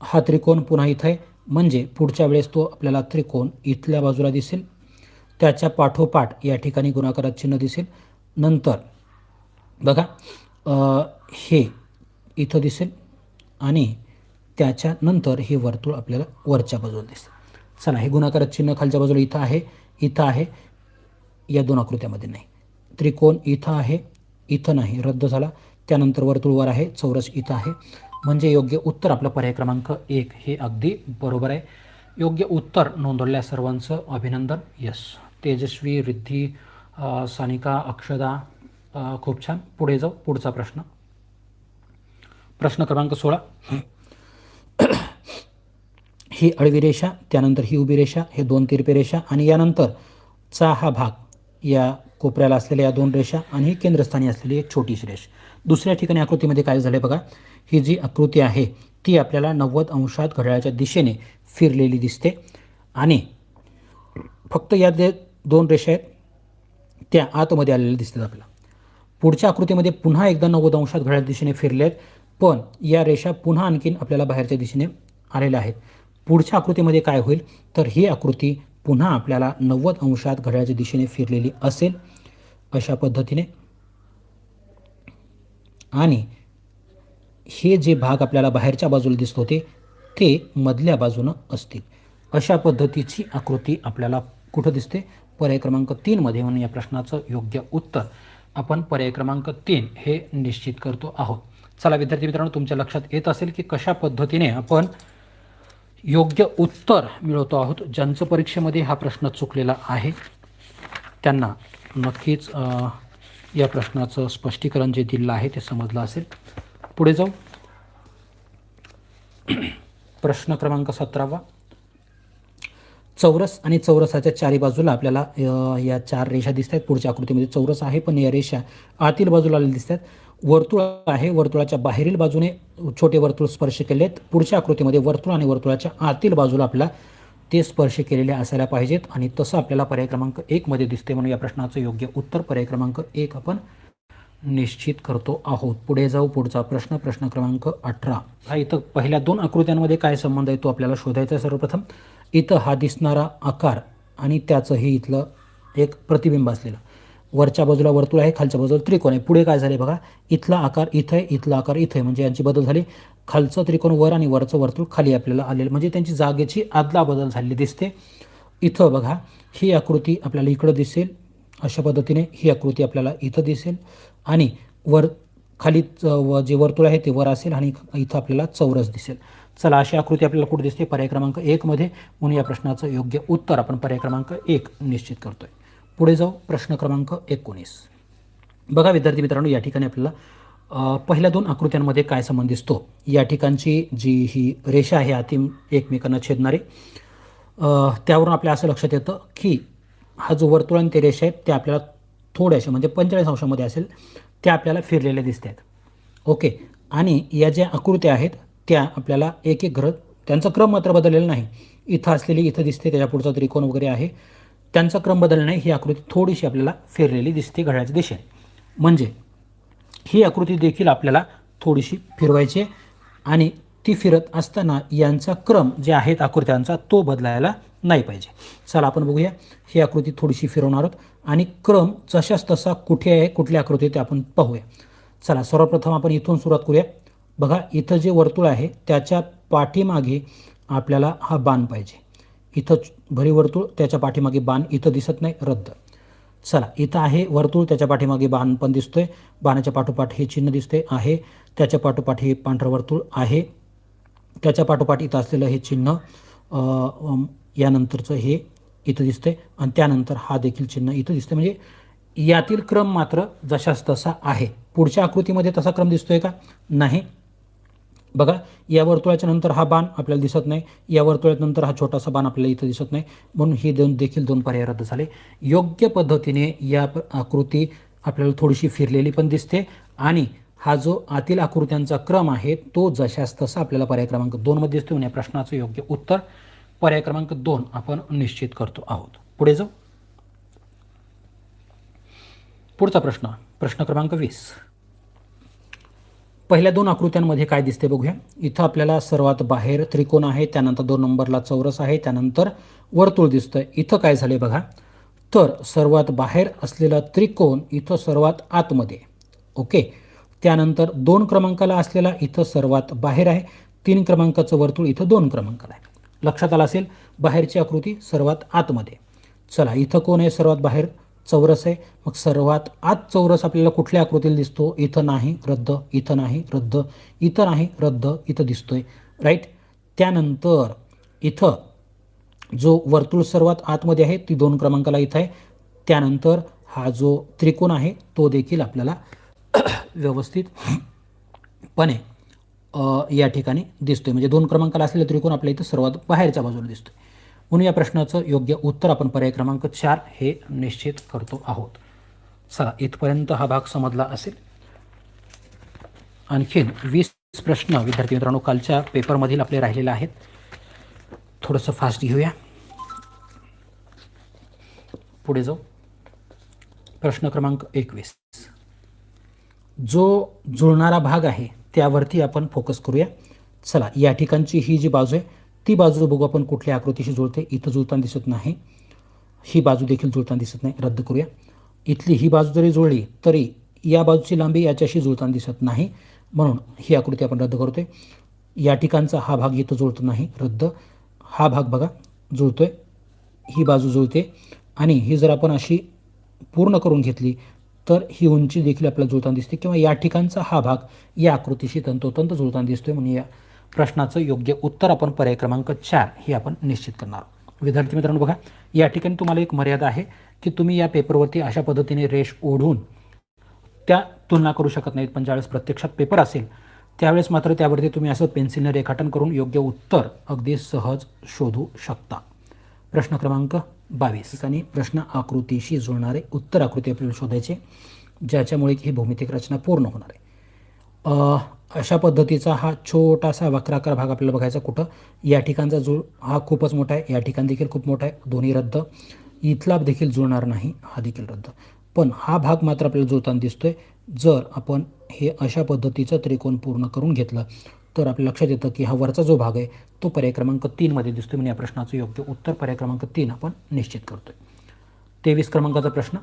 हा त्रिकोण पुन्हा इथं आहे, म्हणजे पुढच्या वेळेस तो आपल्याला त्रिकोण इथल्या बाजूला दिसेल. त्याच्या पाठोपाठ या ठिकाणी गुणाकारात चिन्ह दिसेल. नंतर बघा, हे इथं दिसेल आणि त्याच्यानंतर हे वर्तुळ आपल्याला वरच्या बाजूला दिसेल. चला, हे गुणाकारात चिन्ह खालच्या बाजूला इथं आहे, इथं आहे. या 2 आकृत्यामध्ये नाही. त्रिकोण इथं आहे, इथं नाही, रद्द झाला. त्यानंतर वर्तुळ वर आहे, चौरस इथं आहे. म्हणजे योग्य उत्तर आपलं पर्याय क्रमांक 1 हे अगदी बरोबर आहे. योग्य उत्तर नोंदवलेल्या सर्वांचं अभिनंदन. यस. तेजस्वी, रिद्धी, सानिका, अक्षदा, खूप छान. पुढे जाऊ. पुढचा प्रश्न क्रमांक 16. ही आडवी रेषा, त्यानंतर ही उभी रेषा, हे 2 तिरपे रेषा आणि यानंतरचा हा भाग, या कोपऱ्याला असलेल्या या 2 रेषा आणि ही केंद्रस्थानी असलेली एक छोटीशी रेष. दुसऱ्या ठिकाणी आकृतीमध्ये काय झालं बघा, ही जी आकृती आहे ती आपल्याला 90 अंशात घड्याळाच्या दिशेने फिरलेली दिसते आणि फक्त या जे 2 रेषा आहेत त्या आतमध्ये आलेल्या दिसतात आपल्याला. पुढच्या आकृतीमध्ये पुन्हा एकदा 90 अंशात घड्याळाच्या दिशेने फिरले आहेत, पण या रेषा पुन्हा आणखीन आपल्याला बाहेरच्या दिशेने आलेल्या आहेत. पुढच्या आकृतीमध्ये काय होईल तर ही आकृती पुन्हा आपल्याला 90 अंशात घड्याळाच्या दिशेने फिरलेली असेल अशा पद्धतीने. आणि हे जे भाग आपल्याला बाहेरच्या बाजूला दिसत होते ते मधल्या बाजूनं असतील. अशा पद्धतीची आकृती आपल्याला कुठं दिसते, पर्याय क्रमांक 3 मध्ये. म्हणून या प्रश्नाचं योग्य उत्तर आपण पर्याय क्रमांक 3 हे निश्चित करतो आहोत. चला विद्यार्थी मित्रांनो, तुमच्या लक्षात येत असेल की कशा पद्धतीने आपण योग्य उत्तर मिळवतो आहोत. ज्यांचं परीक्षेमध्ये हा प्रश्न चुकलेला आहे त्यांना नक्कीच या प्रश्नाचं स्पष्टीकरण जे दिलेलं आहे ते समजलं असेल. पुढे जाऊ. प्रश्न क्रमांक 17. चौरस आणि चौरसाच्या चारी बाजूला आपल्याला या 4 रेषा दिसत आहेत. पुढच्या आकृतीमध्ये चौरस आहे पण या रेषा आतील बाजूला आलेल्या दिसतात. वर्तुळ आहे, वर्तुळाच्या बाहेरील बाजूने छोटे वर्तुळ स्पर्श केले आहेत. पुढच्या आकृतीमध्ये वर्तुळ आणि वर्तुळाच्या आतील बाजूला आपल्याला ते स्पर्श केलेले असायला पाहिजेत आणि तसं आपल्याला पर्याय क्रमांक 1 मध्ये दिसते. म्हणून या प्रश्नाचं योग्य उत्तर पर्याय क्रमांक 1 आपण निश्चित करतो आहोत. पुढे जाऊ. पुढचा प्रश्न क्रमांक 18. हा इथं पहिल्या 2 आकृत्यांमध्ये काय संबंध आहे तो आपल्याला शोधायचा आहे. सर्वप्रथम इथं हा दिसणारा आकार आणि त्याचं हे इथलं एक प्रतिबिंब असलेलं. वरच्या बाजूला वर्तुळ आहे, खालच्या बाजूला त्रिकोण आहे. पुढे काय झाले बघा, इथला आकार इथं आहे, इथला आकार इथं आहे. म्हणजे यांची बदल झाली. खालचं त्रिकोण वर आणि वरचं वर्तुळ खाली आपल्याला आलेलं, म्हणजे त्यांची जागेची आदला बदल झालेली दिसते. इथं बघा, ही आकृती आपल्याला इकडं दिसेल अशा पद्धतीने, ही आकृती आपल्याला इथं दिसेल आणि वर खाली जे वर्तुळ आहे ते वर असेल आणि इथं आपल्याला चौरस दिसेल. चला, अशी आकृती आपल्याला कुठे दिसते? पर्याय क्रमांक 1 मध्ये. म्हणून या प्रश्नाचं योग्य उत्तर आपण पर्याय क्रमांक 1 निश्चित करतोय. पुढे जाऊ. प्रश्न क्रमांक 19. बघा विद्यार्थी मित्रांनो, या ठिकाणी आपल्याला पहिल्या 2 आकृत्यांमध्ये काय संबंध दिसतो? या ठिकाणची जी ही रेषा आहे अति एकमेकांना छेदणारी, त्यावरून आपल्या असं लक्षात येतं की हा जो वर्तुळ आणि ते रेषा आहेत त्या आपल्याला थोड्याशा म्हणजे 45 अंशामध्ये असेल त्या आपल्याला फिरलेल्या दिसत आहेत. ओके. आणि या ज्या आकृत्या आहेत त्या आपल्याला एक एक घरत, त्यांचा क्रम मात्र बदललेला नाही. इथं असलेली इथं दिसते, त्याच्या पुढचा त्रिकोण वगैरे आहे, त्यांचा क्रम बदलला नाही. ही आकृती थोडीशी आपल्याला फिरलेली दिसते घड्याळाच्या दिशेने. म्हणजे ही आकृती देखील आपल्याला थोडीशी फिरवायची आहे आणि ती फिरत असताना यांचा क्रम जे आहेत आकृत्यांचा तो बदलायला नाही पाहिजे. चला आपण बघूया. ही आकृती थोडीशी फिरवणार आहोत आणि क्रम जशाच तसा कुठे आहे, कुठल्या आकृती ते आपण पाहूया. चला, सर्वप्रथम आपण इथून सुरुवात करूया. बघा, इथं जे वर्तुळ आहे त्याच्या पाठीमागे आपल्याला हा बाण पाहिजे. इथं भरी वर्तुळ, त्याच्या पाठीमागे बाण इथं दिसत नाही, रद्द. चला, इथं आहे वर्तुळ, त्याच्या पाठीमागे बाण पण दिसतोय, बाणाच्या पाठोपाठ हे चिन्ह दिसते आहे, त्याच्या पाठोपाठ हे पांढरं वर्तुळ आहे, त्याच्या पाठोपाठ इथं असलेलं हे चिन्ह, यानंतरचं हे इथं दिसतंय आणि त्यानंतर हा देखील चिन्ह इथं दिसतंय. म्हणजे यातील क्रम मात्र जशाच तसा आहे. पुढच्या आकृतीमध्ये तसा क्रम दिसतोय का? नाही. बघा, या वर्तुळाच्या नंतर हा बाण आपल्याला दिसत नाही, या वर्तुळानंतर हा छोटासा बाण आपल्याला इथं दिसत नाही. म्हणून हे देखील 2 पर्याय रद्द झाले. योग्य पद्धतीने या आकृती आपल्याला थोडीशी फिरलेली पण दिसते आणि हा जो आतील आकृत्यांचा क्रम आहे तो जशास तसा आपल्याला पर्याय क्रमांक 2 मध्ये दिसतो. या प्रश्नाचं योग्य उत्तर पर्याय क्रमांक 2 आपण निश्चित करतो आहोत. पुढे जाऊ. पुढचा प्रश्न, प्रश्न क्रमांक 20. पहिल्या 2 आकृत्यांमध्ये काय दिसते बघूया. इथं आपल्याला सर्वात बाहेर त्रिकोण आहे, त्यानंतर 2 नंबरला चौरस आहे, त्यानंतर वर्तुळ दिसतंय. इथं काय झाले बघा, तर सर्वात बाहेर असलेला त्रिकोण इथं सर्वात आतमध्ये. ओके. त्यानंतर 2 क्रमांकाला असलेला इथं सर्वात बाहेर आहे, 3 क्रमांकाचं वर्तुळ इथं 2 क्रमांकाला आहे. लक्षात आलं असेल, बाहेरची आकृती सर्वात आतमध्ये. चला, इथं कोण आहे सर्वात बाहेर? चौरस आहे. मग सर्वात आत चौरस आपल्याला कुठल्या आकृतीला दिसतो? इथं नाही, रद्द. इथं नाही, रद्द. इथं नाही, रद्द. इथं दिसतोय, राईट. त्यानंतर इथं जो वर्तुळ सर्वात आतमध्ये आहे ती 2 क्रमांकाला इथं आहे. त्यानंतर हा जो त्रिकोण आहे तो देखील आपल्याला व्यवस्थितपणे या ठिकाणी दिसतोय. म्हणजे 2 क्रमांकाला असलेला त्रिकोण आपल्या इथं सर्वात बाहेरच्या बाजूला दिसतोय. म्हणून या प्रश्नाचं योग्य उत्तर आपण पर्याय क्रमांक 4 हे निश्चित करतो आहोत. चला, इथपर्यंत हा भाग समजला असेल. आणखीन 20 प्रश्न विद्यार्थी मित्रांनो कालच्या पेपरमधील आपले राहिलेले आहेत. थोडंसं फास्ट घेऊया. पुढे जाऊ. प्रश्न क्रमांक 21. जो जुळणारा भाग आहे त्यावरती आपण फोकस करूया. चला, या ठिकाणची ही जी बाजू आहे ती बाजू बघू आपण कुठल्या आकृतीशी जुळते. इथं जुळताना दिसत नाही, ही बाजू देखील जुळताना दिसत नाही, रद्द करूया. इथली ही बाजू जरी जुळली तरी या बाजूची लांबी याच्याशी जुळताना दिसत नाही, म्हणून ही आकृती आपण रद्द करतोय. या ठिकाणचा हा भाग इथं जुळतो नाही, रद्द. हा भाग बघा जुळतोय, ही बाजू जुळते आणि ही जर आपण अशी पूर्ण करून घेतली तर ही उंची देखील आपल्याला जुळताना दिसते, किंवा या ठिकाणचा हा भाग या आकृतीशी तंतोतंत जुळताना दिसतोय. म्हणून या प्रश्नाचं योग्य उत्तर आपण पर्याय क्रमांक 4 हे आपण निश्चित करणार. विद्यार्थी मित्रांनो बघा, या ठिकाणी तुम्हाला एक मर्यादा आहे की तुम्ही या पेपरवरती अशा पद्धतीने रेष ओढून त्या तुलना करू शकत नाहीत. पण ज्यावेळेस प्रत्यक्षात पेपर असेल त्यावेळेस मात्र त्यावरती तुम्ही असं पेन्सिलने रेखाटन करून योग्य उत्तर अगदी सहज शोधू शकता. प्रश्न क्रमांक 22 ठिकाणी प्रश्न आकृतीशी जुळणारे उत्तर आकृती आपल्याला शोधायचे, ज्याच्यामुळे ही भौमितिक रचना पूर्ण होणार आहे. अशा पद्धतीचा हा छोटासा वक्राकार भाग आपल्याला बघायचा. कुठं? या ठिकाणचा जुळ हा खूपच मोठा आहे, या ठिकाण देखील खूप मोठा आहे, दोन्ही रद्द. इथला देखील जुळणार नाही, हा देखील रद्द. पण हा भाग मात्र आपल्याला जुळताना दिसतोय. जर आपण हे अशा पद्धतीचं त्रिकोण पूर्ण करून घेतलं तर आपल्या लक्षात येतं की हा वरचा जो भाग आहे तो पर्याय क्रमांक 3 मध्ये दिसतोय. म्हणजे या प्रश्नाचं योग्य उत्तर पर्याय क्रमांक 3 आपण निश्चित करतोय. 23 क्रमांकाचा प्रश्न,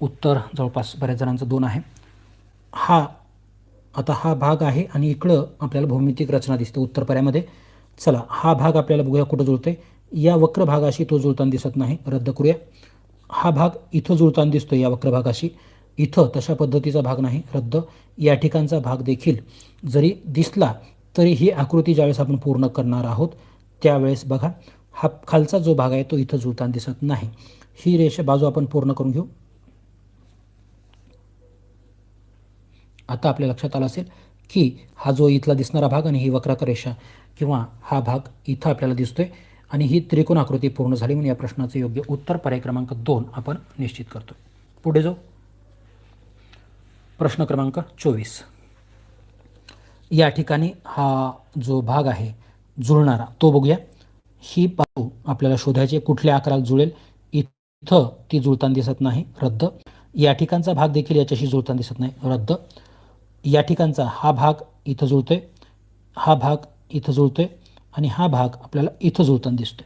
उत्तर जवळपास बऱ्याच जणांचं 2 आहे. आता हा भाग आहे आणि इकडं आपल्याला भौमितिक रचना दिसते उत्तर पर्यायामध्ये. चला, हा भाग आपल्याला बघूया कुठं जुळतोय. या वक्र भागाशी तो जुळताना दिसत नाही, रद्द करूया. हा भाग इथं जुळताना दिसतोय या वक्र भागाशी, इथं तशा पद्धतीचा भाग नाही, रद्द. या ठिकाणचा भाग देखील जरी दिसला तरी ही आकृती ज्यावेळेस आपण पूर्ण करणार आहोत त्यावेळेस बघा हा खालचा जो भाग आहे तो इथं जुळताना दिसत नाही. ही रेषा बाजू आपण पूर्ण करून घेऊ. आता आपल्या लक्षात आलं असेल की हा जो इथला दिसणारा भाग आणि ही वक्राकार रेषा किंवा हा भाग इथं आपल्याला दिसतोय आणि ही त्रिकोण आकृती पूर्ण झाली म्हणून या प्रश्नाचं योग्य उत्तर पर्याय क्रमांक 2 आपण निश्चित करतोय. पुढे जाऊ. प्रश्न क्रमांक 24. या ठिकाणी हा जो भाग आहे जुळणारा तो बघूया. ही बाजू आपल्याला शोधायची कुठल्या आकारात जुळेल. इथं ती जुळताना दिसत नाही, रद्द. या ठिकाणचा भाग देखील याच्याशी जुळताना दिसत नाही, रद्द. या ठिकाणचा हा भाग इथं जुळतोय, हा भाग इथं जुळतोय आणि हा भाग आपल्याला इथं जुळताना दिसतोय.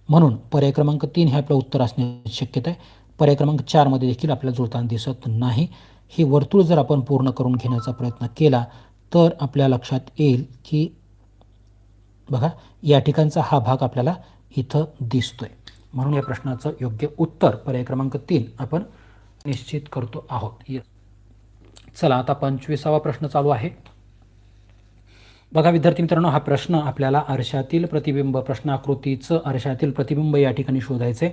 म्हणून पर्याय क्रमांक 3 हे आपलं उत्तर असण्याची शक्यता आहे. पर्याय क्रमांक 4 मध्ये देखील आपल्याला जुळताना दिसत नाही. ही वर्तुळ जर आपण पूर्ण करून घेण्याचा प्रयत्न केला तर आपल्या लक्षात येईल की बघा या ठिकाणचा हा भाग आपल्याला इथं दिसतोय. म्हणून या प्रश्नाचं योग्य उत्तर पर्याय क्रमांक 3 आपण निश्चित करतो आहोत. चला आता 25वा प्रश्न चालू आहे. बघा विद्यार्थी मित्रांनो, हा प्रश्न आपल्याला आरशातील प्रतिबिंब प्रश्नाकृतीचं आरशातील प्रतिबिंब या ठिकाणी शोधायचे.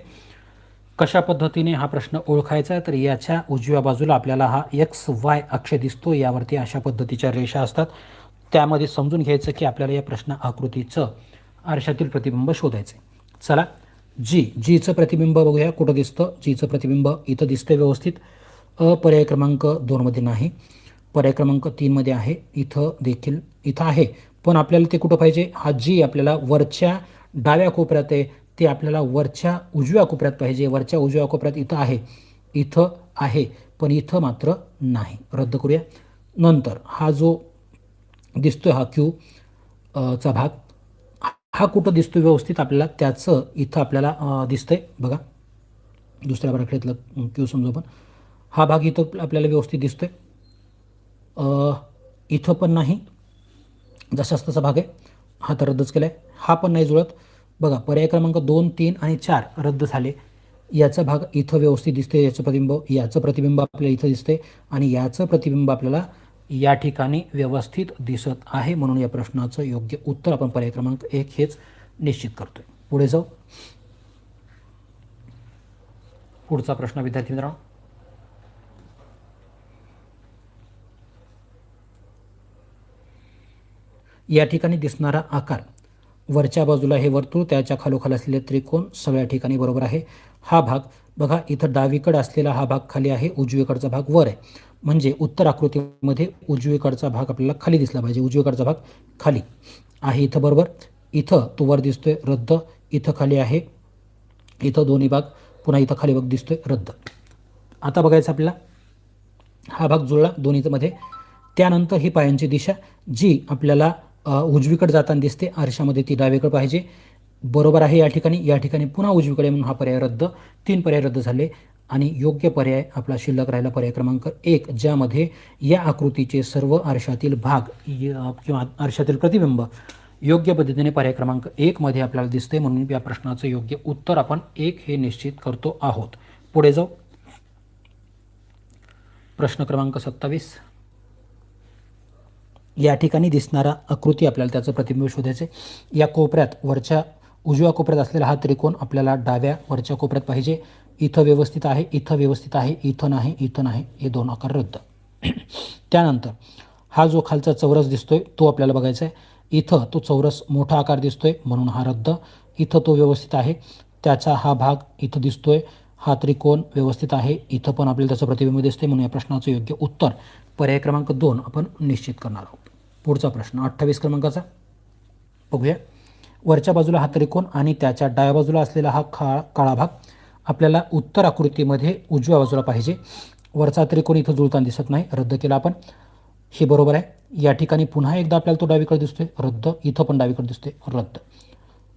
कशा पद्धतीने हा प्रश्न ओळखायचा तर याच्या उजव्या बाजूला आपल्याला हा XY अक्ष दिसतो. यावरती अशा पद्धतीच्या रेषा असतात. त्यामध्ये समजून घ्यायचं की आपल्याला या प्रश्न आकृतीचं आरशातील प्रतिबिंब शोधायचे. चला जीचं प्रतिबिंब बघूया कुठं दिसतं. जीचं प्रतिबिंब इथं दिसतं व्यवस्थित. पर्याय क्रमांक 2 मध्ये नाही, पर्याय क्रमांक 3 मध्ये आहे. इथं देखील इथं आहे पण आपल्याला ते कुठं पाहिजे. हा जी आपल्याला वरच्या डाव्या कोपऱ्यात आहे ते आपल्याला वरच्या उजव्या कोपऱ्यात पाहिजे. वरच्या उजव्या कोपऱ्यात इथं आहे, इथं आहे पण इथं मात्र नाही, रद्द करूया. नंतर हा जो दिसतोय हा क्यू चा भाग हा कुठं दिसतोय व्यवस्थित आपल्याला त्याचं इथं आपल्याला दिसतंय. बघा दुसऱ्या बराखड्यातलं क्यू समजू आपण. हा भाग इथं आपल्याला व्यवस्थित दिसतोय, इथं पण नाही, जसाच तसा भाग आहे. हा तर रद्दच केला आहे. हा पण नाही जुळत. बघा पर्याय क्रमांक 2, 3 आणि 4 रद्द झाले. याचा भाग इथं व्यवस्थित दिसते, याचं प्रतिबिंब, याचं प्रतिबिंब आपल्याला इथं दिसते आणि याचं प्रतिबिंब आपल्याला या ठिकाणी व्यवस्थित दिसत आहे. म्हणून या प्रश्नाचं योग्य उत्तर आपण पर्याय क्रमांक 1 हेच निश्चित करतोय. पुढे जाऊ. पुढचा प्रश्न विद्यार्थी मित्रांनो, या ठिकाणी दिसणारा आकार वरच्या बाजूला हे वर्तुळ, त्याच्या खालोखाल असलेले त्रिकोण सगळ्या ठिकाणी बरोबर आहे. हा भाग बघा इथं डावीकडे असलेला हा भाग खाली आहे, उजवीकडचा भाग वर आहे. म्हणजे उत्तर आकृतीमध्ये उजवीकडचा भाग आपल्याला खाली दिसला पाहिजे. उजवीकडचा भाग खाली आहे इथं बरोबर. इथं तो वर दिसतोय, रद्द. इथं खाली आहे, इथं दोन्ही भाग पुन्हा इथं खाली भाग दिसतोय, रद्द. आता बघायचं आपल्याला हा भाग जुळला दोन्हीमध्ये. त्यानंतर ही पायांची दिशा जी आपल्याला उजवीकडे जाताना दिसते आरशामध्ये ती डावीकडे पाहिजे, बरोबर आहे. या ठिकाणी पुन्हा उजवीकडे म्हणून हा पर्याय रद्द. 3 पर्याय रद्द झाले आणि योग्य पर्याय आपला शिल्लक राहिला पर्याय क्रमांक 1 ज्यामध्ये या आकृतीचे सर्व आरशातील भाग किंवा आरशातील प्रतिबिंब योग्य पद्धतीने पर्याय क्रमांक 1 मध्ये आपल्याला दिसते. म्हणून या प्रश्नाचं योग्य उत्तर आपण 1 हे निश्चित करतो आहोत. पुढे जाऊ. प्रश्न क्रमांक 27. या ठिकाणी दिसणारा आकृती आपल्याला त्याचं प्रतिबिंब शोधायचे. या कोपऱ्यात वरच्या उजव्या कोपऱ्यात असलेला हा त्रिकोण आपल्याला डाव्या वरच्या कोपऱ्यात पाहिजे. इथं व्यवस्थित आहे, इथं व्यवस्थित आहे, इथं नाही, इथं नाही, हे 2 आकार रद्द. त्यानंतर हा जो खालचा चौरस दिसतोय तो आपल्याला बघायचा आहे. इथं तो चौरस मोठा आकार दिसतोय म्हणून हा रद्द. इथं तो व्यवस्थित आहे, त्याचा हा भाग इथं दिसतोय, हा त्रिकोण व्यवस्थित आहे, इथं पण आपल्याला त्याचं प्रतिबिंब दिसते. म्हणून या प्रश्नाचं योग्य उत्तर पर्याय क्रमांक 2 आपण निश्चित करणार आहोत. पुढचा प्रश्न 28 क्रमांकाचा बघूया. वरच्या बाजूला हा त्रिकोण आणि त्याच्या डाव्या बाजूला असलेला हा काळा भाग आपल्याला उत्तर आकृतीमध्ये उजव्या बाजूला पाहिजे. वरचा त्रिकोण इथं जुळताना दिसत नाही, रद्द केला आपण. हे बरोबर आहे. या ठिकाणी पुन्हा एकदा आपल्याला तो डावीकडे दिसतोय, रद्द. इथं पण डावीकडे दिसतोय, रद्द.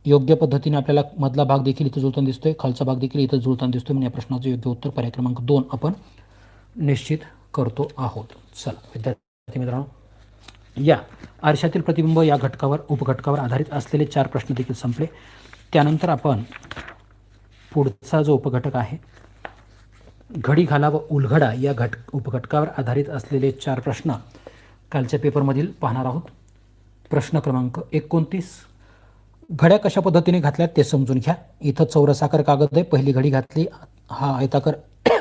योग्य पद्धतीने आपल्याला मधला भाग देखील इथं जुळताना दिसतोय, खालचा भाग देखील इथं जुळताना दिसतोय. म्हणून या प्रश्नाचं योग्य उत्तर पर्याय क्रमांक 2 आपण निश्चित करतो आहोत. चला विद्यार्थी मित्रांनो, या आरशातील प्रतिबिंब या घटकावर उपघटकावर आधारित असलेले 4 प्रश्न देखील संपले. त्यानंतर आपण पुढचा जो उपघटक आहे घडी घाला व उलघडा या उपघटकावर आधारित असलेले 4 प्रश्न कालच्या पेपरमधील पाहणार आहोत. प्रश्न क्रमांक 29. घड्या कशा पद्धतीने घातल्यात ते समजून घ्या. इथं चौरसाकार कागद आहे. पहिली घडी घातली, हा आयताकार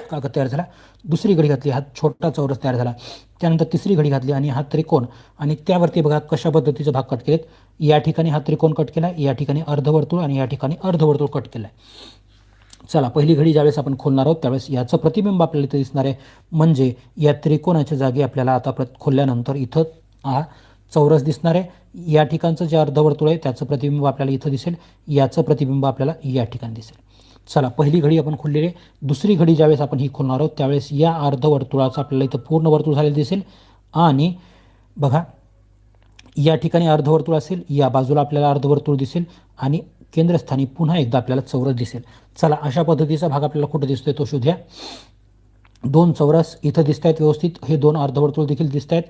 कागद तयार झाला. दुसरी घडी घातली, हा छोटा चौरस तयार झाला. त्यानंतर तिसरी घडी घातली आणि हा त्रिकोण, आणि त्यावरती बघा कशा पद्धतीचे भाग कट केलेत. या ठिकाणी हा त्रिकोण कट केला, या ठिकाणी अर्धवर्तुळ आणि या ठिकाणी अर्धवर्तुळ कट केलं आहे. चला, पहिली घडी ज्यावेळेस आपण खोलणार आहोत त्यावेळेस याचं प्रतिबिंब आपल्याला इथं दिसणार आहे. म्हणजे या त्रिकोणाच्या जागी आपल्याला आता खोलल्यानंतर इथं हा चौरस दिसणार आहे. या ठिकाणचं जे अर्धवर्तुळ आहे त्याचं प्रतिबिंब आपल्याला इथं दिसेल, याचं प्रतिबिंब आपल्याला या ठिकाणी दिसेल. चला, पहिली घडी आपण खोललेली आहे. दुसरी घडी ज्यावेळेस आपण ही खोलणार आहोत त्यावेळेस या अर्धवर्तुळाचं आपल्याला इथं पूर्ण वर्तुळ झालेलं दिसेल. आणि बघा, या ठिकाणी अर्धवर्तुळ असेल, या बाजूला आपल्याला अर्धवर्तुळ दिसेल आणि केंद्रस्थानी पुन्हा एकदा आपल्याला चौरस दिसेल. चला, अशा पद्धतीचा भाग आपल्याला कुठं दिसतोय तो शोधूया. दोन चौरस इथं दिसत आहेत व्यवस्थित, हे दोन अर्धवर्तुळ देखील दिसत आहेत.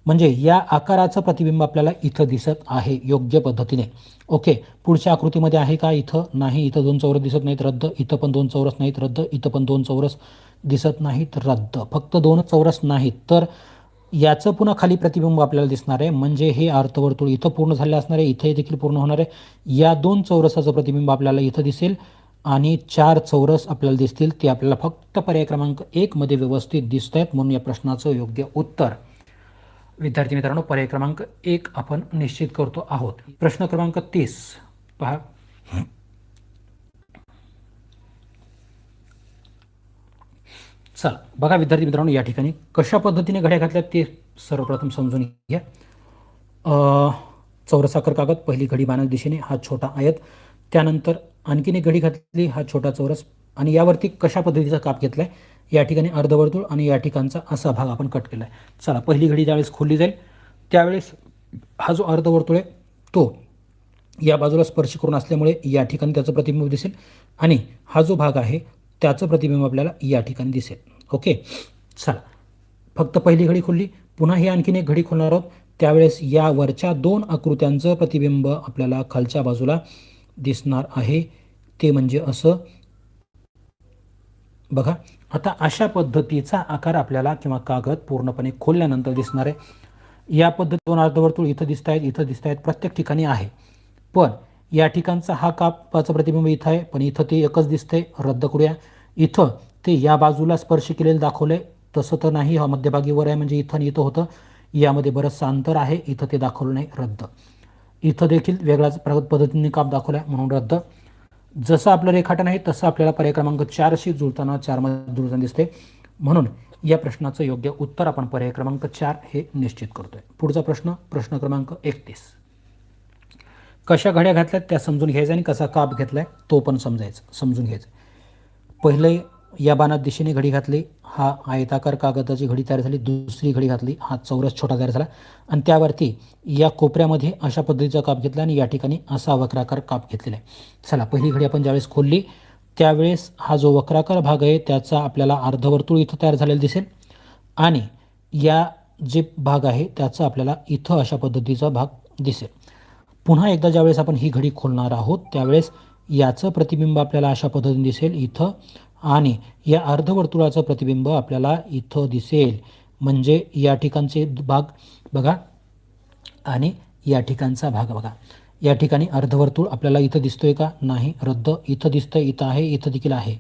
म्हणजे या आकाराचं प्रतिबिंब आपल्याला इथं दिसत आहे योग्य पद्धतीने. ओके, पुढच्या आकृतीमध्ये आहे का? इथं नाही. इथं दोन चौरस दिसत नाहीत, रद्द. इथं पण दोन चौरस नाहीत, रद्द. इथं पण दोन चौरस दिसत नाहीत, रद्द. फक्त दोन चौरस नाहीत, तर याचं पुन्हा खाली प्रतिबिंब आपल्याला दिसणार आहे. म्हणजे हे अर्धवर्तुळ इथं पूर्ण झालं असणार आहे, इथे देखील पूर्ण होणार आहे. या दोन चौरसाचं प्रतिबिंब आपल्याला इथं दिसेल आणि चार चौरस आपल्याला दिसतील. ते आपल्याला फक्त पर्याय क्रमांक 1 मध्ये व्यवस्थित दिसत आहेत. म्हणून या प्रश्नाचं योग्य उत्तर विद्यार्थी मित्रांनो पर्याय क्रमांक 1 आपण निश्चित करतो आहोत. प्रश्न क्रमांक 30 पहा. चला बघा विद्यार्थी मित्रांनो, या ठिकाणी कशा पद्धतीने घड्या घातल्यात ते सर्वप्रथम समजून घ्या. चौरसाकार कागद, पहिली घडी बाणाच्या दिशेने, हा छोटा आयत. त्यानंतर आणखीन एक घडी घातली, हा छोटा चौरस, आणि यावरती कशा पद्धतीचा काप घेतला आहे. या ठिकाणी अर्धवर्तुळ आणि या ठिकाणचा असा भाग आपण कट केला आहे. चला, पहिली घडी ज्यावेळेस खोलली जाईल त्यावेळेस हा जो अर्धवर्तुळ आहे तो या बाजूला स्पर्श करून असल्यामुळे या ठिकाणी त्याचं प्रतिबिंब दिसेल आणि हा जो भाग आहे त्याचं प्रतिबिंब आपल्याला या ठिकाणी दिसेल. ओके, चला, फक्त पहिली घडी खोलली, पुन्हा ही आणखीन एक घडी खोलणार आहोत. त्यावेळेस या वरच्या दोन आकृत्यांचं प्रतिबिंब आपल्याला खालच्या बाजूला दिसणार आहे. ते म्हणजे असं बघा. आता अशा पद्धतीचा आकार आपल्याला किंवा कागद पूर्णपणे खोलल्यानंतर दिसणार आहे. या पद्धती दोन अर्धवर्तुळ इथं दिसत आहेत, इथं दिसत आहेत, प्रत्येक ठिकाणी आहे. पण या ठिकाणचा हा कापाचं प्रतिबिंब इथं आहे, पण इथं ते एकच दिसतंय, रद्द करूया. इथं ते या बाजूला स्पर्श केलेलं दाखवलंय, तसं तर नाही, हा मध्यभागी वर आहे म्हणजे इथं आणि इथं होतं. यामध्ये बरंचसं अंतर आहे, इथं ते दाखवलं नाही, रद्द. इथं देखील वेगळ्याच पद्धतीने काप दाखवला आहे म्हणून रद्द. जसं आपलं रेखाटन आहे तसं आपल्याला पर्याय क्रमांक 4शी जुळताना 4 मध्ये जुळताना दिसते. म्हणून या प्रश्नाचं योग्य उत्तर आपण पर्याय क्रमांक 4 हे निश्चित करतोय. पुढचा प्रश्न, प्रश्न क्रमांक 31. कशा घड्या घातल्यात त्या समजून घ्यायचं आणि कसा काप घेतलाय तो पण समजून घ्यायचं. पहिले या बाणात दिशेने घडी घातली, हा आयताकार कागदाची घडी तयार झाली. दुसरी घडी घातली, हा चौरस छोटा तयार झाला आणि त्यावरती या कोपऱ्यामध्ये अशा पद्धतीचा काप घेतला आणि या ठिकाणी असा वक्राकार काप घेतलेला आहे. चला, पहिली घडी आपण ज्यावेळेस खोलली त्यावेळेस हा जो वक्राकार भाग आहे त्याचा आपल्याला अर्धवर्तुळ इथं तयार झालेलं दिसेल आणि या जे भाग आहे त्याचा आपल्याला इथं अशा पद्धतीचा भाग दिसेल. पुन्हा एकदा ज्यावेळेस आपण ही घडी खोलणार आहोत त्यावेळेस याचं प्रतिबिंब आपल्याला अशा पद्धतीने दिसेल इथं आणि या अर्धवर्तुळाचं प्रतिबिंब आपल्याला इथं दिसेल. म्हणजे या ठिकाणचे भाग बघा आणि या ठिकाणचा भाग बघा. या ठिकाणी अर्धवर्तुळ आपल्याला इथं दिसतोय का? नाही, रद्द. इथं दिसतंय, इथं आहे, इथं देखील आहे.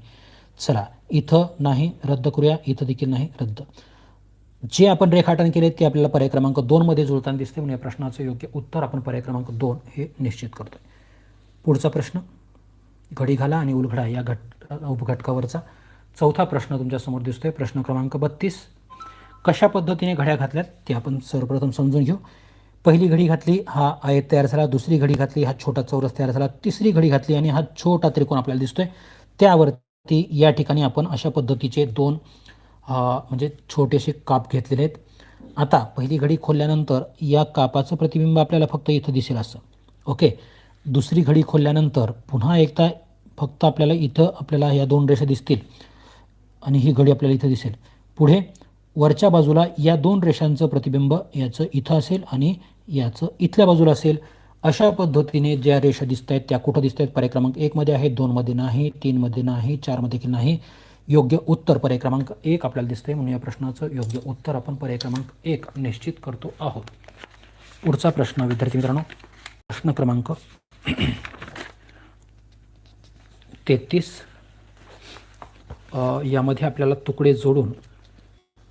चला, इथं नाही, रद्द करूया. इथं देखील नाही, रद्द. जे आपण रेखाटन केले ते आपल्याला पर्याय क्रमांक 2 मध्ये जुळताना दिसते. म्हणून या प्रश्नाचं योग्य उत्तर आपण पर्याय क्रमांक 2 हे निश्चित करतोय. पुढचा प्रश्न, घडी घाला आणि उलघडा या उपघटकावरचा चौथा प्रश्न तुमच्यासमोर दिसतोय. प्रश्न क्रमांक 32. कशा पद्धतीने घड्या घातल्यात ते आपण सर्वप्रथम समजून घेऊ. पहिली घडी घातली, हा आयत तयार झाला. दुसरी घडी घातली, हा छोटा चौरस तयार झाला. तिसरी घडी घातली आणि हा छोटा त्रिकोण आपल्याला दिसतोय. त्यावरती या ठिकाणी आपण अशा पद्धतीचे दोन म्हणजे छोटेसे काप घेतलेले आहेत. आता पहिली घडी खोलल्यानंतर या कापाचं प्रतिबिंब आपल्याला फक्त इथं दिसेल असं. ओके, दुसरी घडी खोलल्यानंतर पुन्हा एकदा फक्त आपल्याला इथं आपल्याला या दोन रेषा दिसतील आणि ही घडी आपल्याला इथं दिसेल. पुढे वरच्या बाजूला या दोन रेषांचं प्रतिबिंब याचं इथं असेल आणि याचं इथल्या बाजूला असेल. अशा पद्धतीने ज्या रेषा दिसत आहेत त्या कुठं दिसत आहेत? पर्याय क्रमांक 1 मध्ये आहेत, 2 मध्ये नाही, 3 मध्ये नाही, 4 मध्ये देखील नाही. योग्य उत्तर पर्याय क्रमांक 1 आपल्याला दिसतंय. म्हणून या प्रश्नाचं योग्य उत्तर आपण पर्याय क्रमांक 1 निश्चित करतो आहोत. पुढचा प्रश्न विद्यार्थी मित्रांनो, प्रश्न क्रमांक 33. यामध्ये आपल्याला तुकडे जोडून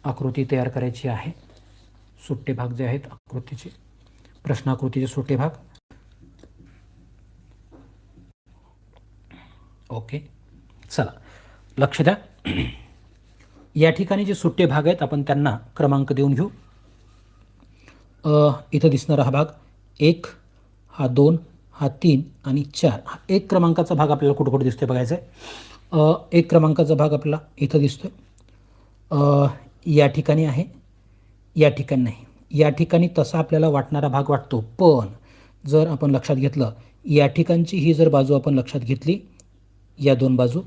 आकृती तयार करायची आहे. सुट्टे भाग जे आहेत आकृतीचे, प्रश्नाकृतीचे सुट्टे भाग. ओके, चला लक्ष द्या. या ठिकाणी जे सुट्टे भाग आहेत आपण त्यांना क्रमांक देऊन घेऊ. इथं दिसणारा हा भाग 1, हा 2, हा 3 आणि 4. हा 1 क्रमांकाचा भाग आपल्याला कुठं कुठं दिसतोय बघायचा आहे. 1 क्रमांकाचा भाग आपल्याला इथं दिसतोय, या ठिकाणी आहे, या ठिकाणी नाही. या ठिकाणी तसा आपल्याला वाटणारा भाग वाटतो, पण जर आपण लक्षात घेतलं, या ठिकाणची ही जर बाजू आपण लक्षात घेतली, या 2 बाजू,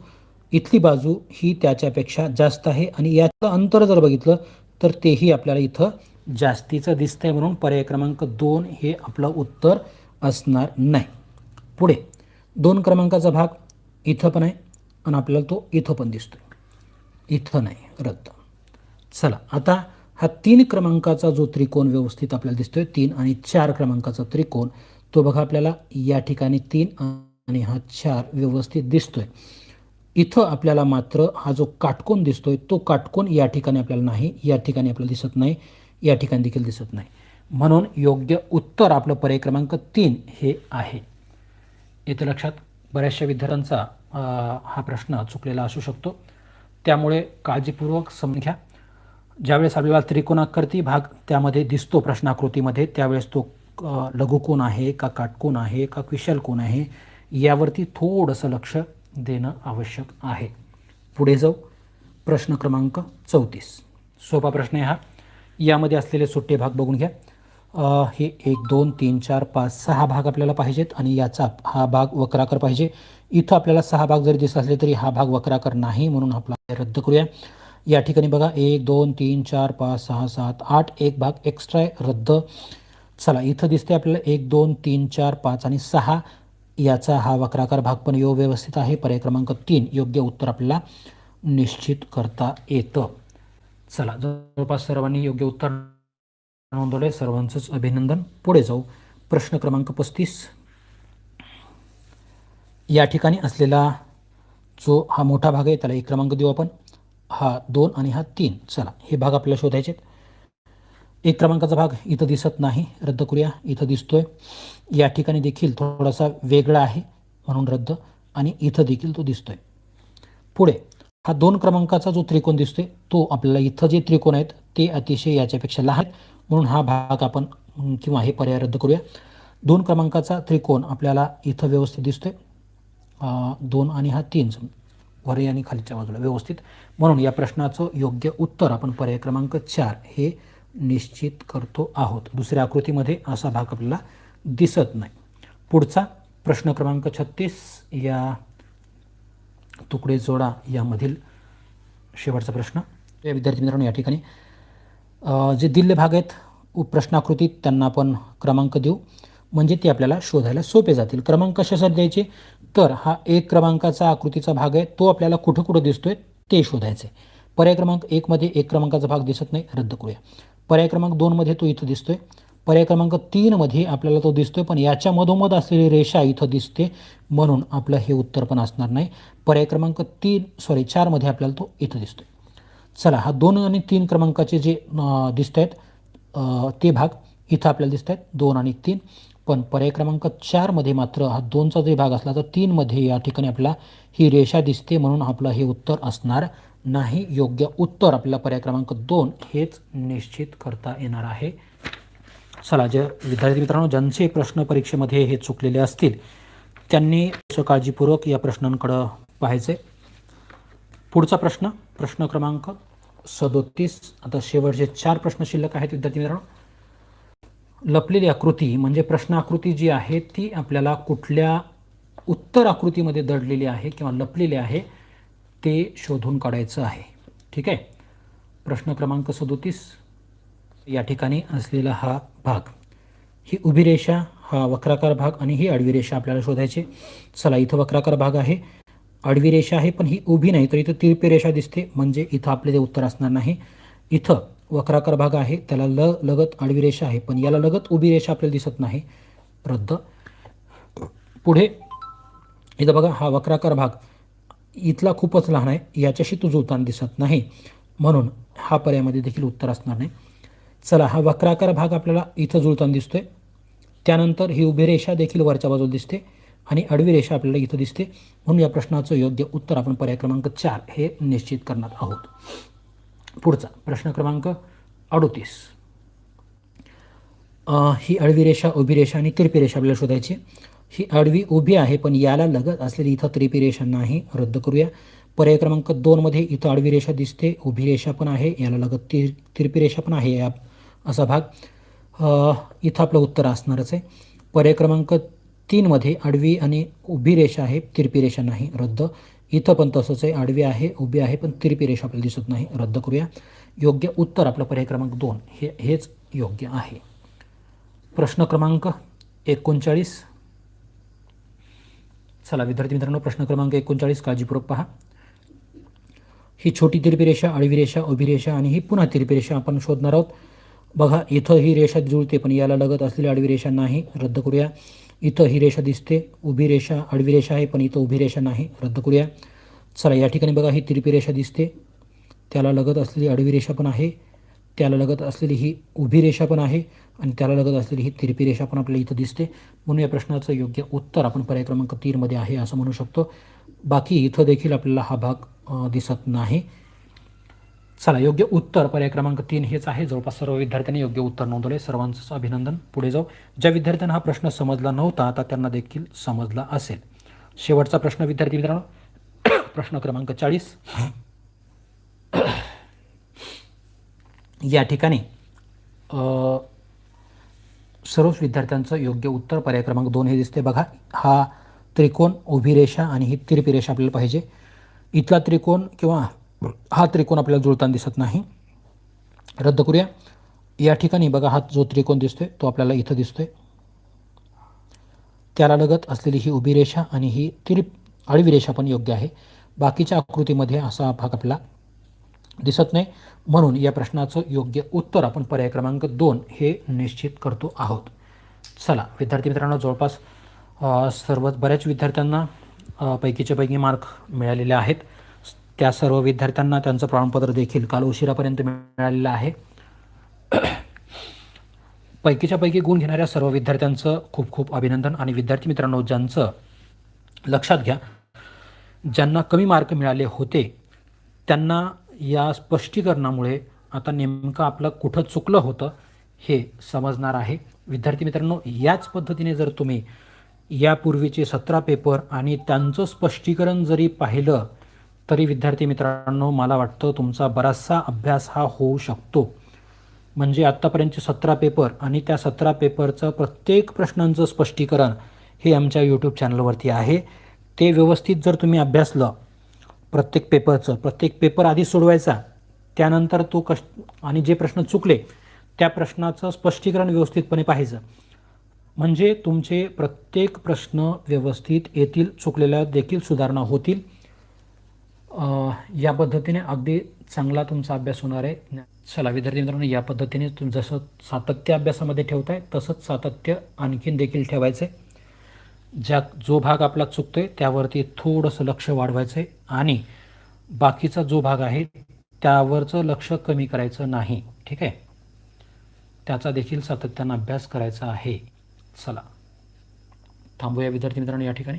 इथली बाजू ही त्याच्यापेक्षा जास्त आहे आणि याचं अंतर जर बघितलं तर तेही आपल्याला इथं जास्तीचं दिसतंय, म्हणून पर्याय क्रमांक 2 हे आपलं उत्तर असणार नाही. पुढे 2 क्रमांकाचा भाग इथं पण आहे आणि आपल्याला तो इथं पण दिसतोय, इथं नाही, रद्द. चला आता हा 3 क्रमांकाचा जो त्रिकोण व्यवस्थित आपल्याला दिसतोय, 3 आणि 4 क्रमांकाचा त्रिकोण, तो बघा आपल्याला या ठिकाणी 3 आणि हा 4 व्यवस्थित दिसतोय. इथं आपल्याला मात्र हा जो काटकोन दिसतोय तो काटकोन या ठिकाणी आपल्याला नाही, या ठिकाणी आपल्याला दिसत नाही, या ठिकाणी देखील दिसत नाही. म्हणून योग्य उत्तर आपलं पर्याय क्रमांक 3 हे आहे. इथं लक्षात, बऱ्याचशा विद्यार्थ्यांचा हा प्रश्न चुकलेला असू शकतो, त्यामुळे काळजीपूर्वक समजून घ्या. ज्यावेळेस आपल्याला त्रिकोणाकृती भाग त्यामध्ये दिसतो प्रश्नाकृतीमध्ये, त्यावेळेस तो लघुकोन आहे का काटकोन आहे का विशाल कोन आहे यावरती थोडंसं लक्ष देणं आवश्यक आहे. पुढे जाऊ. प्रश्न क्रमांक 34. सोपा प्रश्न आहे हा. यामध्ये असलेले सुट्टे भाग बघून घ्या. हे 1 2 3 4 5 6 भाग आपल्याला पाहिजेत आणि याचा हा भाग वक्राकार पाहिजे. इथं आपल्याला 6 भाग जरी दिसत असले तरी हा भाग वक्राकार नाही, म्हणून आपला रद्द करूया. या ठिकाणी बघा 1 2 3 4 5 6 7 8 एक भाग एक्स्ट्रा आहे, रद्द. चला इथं दिसते आपल्याला 1 2 3 4 5 आणि 6 याचा हा वक्राकार भाग पण व्यवस्थित आहे. पर्याय क्रमांक 3 योग्य उत्तर आपल्याला निश्चित करता येतं. चला जवळपास सर्वांनी योग्य उत्तर नोंदवले, सर्वांचंच अभिनंदन. पुढे जाऊ. प्रश्न क्रमांक 35. या ठिकाणी असलेला जो हा मोठा भाग आहे त्याला 1 क्रमांक देऊ आपण, हा 2 आणि हा 3. चला हे भाग आपल्याला शोधायचे. 1 क्रमांकाचा भाग इथं दिसत नाही, रद्द करूया. इथं दिसतोय, या ठिकाणी देखील थोडासा वेगळा आहे म्हणून रद्द, आणि इथं देखील तो दिसतोय. पुढे हा 2 क्रमांकाचा जो त्रिकोण दिसतोय तो आपल्याला इथं जे त्रिकोण आहेत ते अतिशय याच्यापेक्षा लहान, म्हणून हा भाग आपण किंवा हे पर्याय रद्द करूया. 2 क्रमांकाचा त्रिकोण आपल्याला इथं व्यवस्थित दिसतोय, 2 आणि हा 3 वरही आणि खालच्या बाजूला व्यवस्थित, म्हणून या प्रश्नाचं योग्य उत्तर आपण पर्याय क्रमांक 4 हे निश्चित करतो आहोत. दुसऱ्या आकृतीमध्ये असा भाग आपल्याला दिसत नाही. पुढचा प्रश्न क्रमांक 36. या तुकडे जोडा यामधील शेवटचा प्रश्न. या विद्यार्थी मित्रांनो, या ठिकाणी जे दिलेले भाग आहेत प्रश्नाकृतीत त्यांना आपण क्रमांक देऊ, म्हणजे ते आपल्याला शोधायला सोपे जातील. क्रमांक कशासाठी द्यायचे, तर हा 1 क्रमांकाचा आकृतीचा भाग आहे तो आपल्याला कुठं कुठं दिसतोय ते शोधायचं आहे. पर्याय क्रमांक 1 मध्ये 1 क्रमांकाचा भाग दिसत नाही, रद्द करूया. पर्याय क्रमांक 2 मध्ये तो इथं दिसतोय. पर्याय क्रमांक 3 मध्ये आपल्याला तो दिसतोय, पण याच्या मधोमध असलेली रेषा इथं दिसते, म्हणून आपलं हे उत्तर पण असणार नाही. पर्याय क्रमांक 4 मध्ये आपल्याला तो इथं दिसतोय. चला हा 2 आणि 3 क्रमांकाचे जे दिसत आहेत ते भाग इथं आपल्याला दिसत आहेत, 2 आणि 3. पण पर्याय क्रमांक 4 मध्ये मात्र हा 2चा जे भाग असला तर 3 मध्ये या ठिकाणी आपल्याला ही रेषा दिसते, म्हणून आपलं हे उत्तर असणार नाही. योग्य उत्तर आपल्याला पर्याय क्रमांक 2 हेच निश्चित करता येणार आहे. चला, जे विद्यार्थी मित्रांनो ज्यांचे प्रश्न परीक्षेमध्ये हे चुकलेले असतील त्यांनी काळजीपूर्वक या प्रश्नांकडं पाहायचे. पुढचा प्रश्न, प्रश्न क्रमांक 37. आता शेवटचे 4 प्रश्न शिल्लक आहेत विद्यार्थी मित्रांनो. लपलेली आकृती म्हणजे प्रश्न आकृती जी आहे ती आपल्याला कुठल्या उत्तर आकृतीमध्ये दडलेली आहे किंवा लपलेली आहे ते शोधून काढायचं आहे. ठीक आहे. प्रश्न क्रमांक 37. या ठिकाणी असलेला हा भाग, ही उभी रेषा, हा वक्राकार भाग आणि ही आडवी रेषा आपल्याला शोधायची. चला इथं वक्राकार भाग आहे, आडवी रेषा आहे, पण ही उभी नाही तर इथं तिरपी रेषा दिसते, म्हणजे इथं आपले ते उत्तर असणार नाही. इथं वक्राकार भाग आहे, त्याला लगत आडवी रेषा आहे, पण याला लगत उभी रेषा आपल्याला दिसत नाही, रद्द. पुढे इथं बघा, हा वक्राकार भाग इथला खूपच लहान आहे, याच्याशी तो जुळताना दिसत नाही, म्हणून हा पर्यायामध्ये देखील उत्तर असणार नाही. चला, हा वक्राकार भाग आपल्याला इथं जुळताना दिसतोय. त्यानंतर ही उभी रेषा देखील वरच्या बाजूला दिसते आणि आडवी रेषा आपल्याला इथं दिसते, म्हणून या प्रश्नाचं योग्य उत्तर आपण पर्याय क्रमांक 4 हे निश्चित करणार आहोत. पुढचा प्रश्न क्रमांक 38. ही आडवी रेषा, उभी रेषा आणि तिरपी रेषा आपल्याला शोधायची. ही आडवी उभी आहे, पण याला लगत असलेली इथं तिरपी रेषा नाही, रद्द करूया. पर्याय क्रमांक 2 मध्ये इथं आडवी रेषा दिसते, उभी रेषा पण आहे, याला लगत तिरपी रेषा पण आहे, असा भाग इथं आपलं उत्तर असणारच आहे. पर्याय क्रमांक 3 मध्ये आडवी आणि उभी रेषा आहे, तिरपी रेषा नाही, रद्द. इथं पण तसंच आहे, आडवी आहे, उभी आहे, पण तिरपी रेषा आपल्याला दिसत नाही, रद्द करूया. योग्य उत्तर आपलं पर्याय क्रमांक 2 हेच योग्य आहे. प्रश्न क्रमांक 39. चला विद्यार्थी मित्रांनो, प्रश्न क्रमांक 39 काळजीपूर्वक पहा. ही छोटी तिरपी रेषा, आडवी रेषा, उभी रेषा आणि ही पुन्हा तिरपी रेषा आपण शोधणार आहोत. बघा, इथं ही रेषा जुळते, पण याला लगत असलेली आडवी रेषा नाही, रद्द करूया. इथं ही रेषा दिसते, उभी रेषा, आडवी रेषा आहे, पण इथं उभी रेषा नाही, रद्द करूया. चला, या ठिकाणी बघा, ही तिरपी रेषा दिसते, त्याला लगत असलेली आडवी रेषा पण आहे, त्याला लगत असलेली ही उभी रेषा पण आहे आणि त्याला लगत असलेली ही तिरपी रेषा पण आपल्याला इथं दिसते, म्हणून या प्रश्नाचं योग्य उत्तर आपण पर्याय क्रमांक 3 मध्ये आहे असं म्हणू शकतो. बाकी इथं देखील आपल्याला हा भाग दिसत नाही. चला, योग्य उत्तर पर्याय क्रमांक 3 हेच आहे. जवळपास सर्व विद्यार्थ्यांनी योग्य उत्तर नोंदवले, सर्वांचं अभिनंदन. पुढे जाऊ. ज्या विद्यार्थ्यांना हा प्रश्न समजला नव्हता, आता त्यांना देखील समजला असेल. शेवटचा प्रश्न विद्यार्थी मित्रांनो, प्रश्न क्रमांक 40. या ठिकाणी सर्व विद्यार्थ्यांचं योग्य उत्तर पर्याय क्रमांक 2 हे दिसते. बघा, हा त्रिकोण, उभी रेषा आणि ही तिरपी रेषा आपल्याला पाहिजे. इथला त्रिकोण किंवा हा त्रिकोण आपल्याला जुळताना दिसत नाही, रद्द करूया. या ठिकाणी बघा, हा जो त्रिकोण दिसतोय तो आपल्याला इथं दिसतोय, त्याला लगत असलेली ही उभी रेषा आणि ही आडवी रेषा पण योग्य आहे. बाकीच्या आकृतीमध्ये असा भाग आपल्याला दिसत नाही, म्हणून या प्रश्नाचं योग्य उत्तर आपण पर्याय क्रमांक 2 हे निश्चित करतो आहोत. चला विद्यार्थी मित्रांनो, जवळपास बऱ्याच विद्यार्थ्यांना पैकीच्या पैकी मार्क मिळालेले आहेत. त्या सर्व विद्यार्थ्यांना त्यांचं प्रमाणपत्र देखील काल उशिरापर्यंत मिळालेलं आहे. पैकीच्या पैकी गुण घेणाऱ्या सर्व विद्यार्थ्यांचं खूप खूप अभिनंदन. आणि विद्यार्थी मित्रांनो, ज्यांचं लक्षात घ्या, ज्यांना कमी मार्क मिळाले होते त्यांना या स्पष्टीकरणामुळे आता नेमकं आपलं कुठं चुकलं होतं हे समजणार आहे. विद्यार्थी मित्रांनो, याच पद्धतीने जर तुम्ही यापूर्वीचे 17 पेपर आणि त्यांचं स्पष्टीकरण जरी पाहिलं तरी विद्यार्थी मित्रांनो, मला वाटतं तुमचा बराचसा अभ्यास हा होऊ शकतो. म्हणजे आत्तापर्यंतचे 17 पेपर आणि त्या 17 पेपरचं प्रत्येक प्रश्नांचं स्पष्टीकरण हे आमच्या यूट्यूब चॅनलवरती आहे. ते व्यवस्थित जर तुम्ही अभ्यासलं, प्रत्येक पेपर आधी सोडवायचा, त्यानंतर तो आणि जे प्रश्न चुकले त्या प्रश्नाचं स्पष्टीकरण व्यवस्थितपणे पाहायचं, म्हणजे तुमचे प्रत्येक प्रश्न व्यवस्थित येतील, चुकलेल्या देखील सुधारणा होतील. या पद्धतीने अगदी चांगला तुमचा अभ्यास होणार आहे. चला विद्यार्थी मित्रांनो, या पद्धतीने तुम्ही जसं सातत्य अभ्यासामध्ये ठेवताय तसंच सातत्य आणखीन देखील ठेवायचं आहे. जो भाग आपला चुकतोय त्यावरती थोडंसं लक्ष वाढवायचं आहे आणि बाकीचा जो भाग आहे त्यावरचं लक्ष कमी करायचं नाही, ठीक आहे. त्याचा देखील सातत्यानं अभ्यास करायचा आहे. चला थांबूया विद्यार्थी मित्रांनो या ठिकाणी.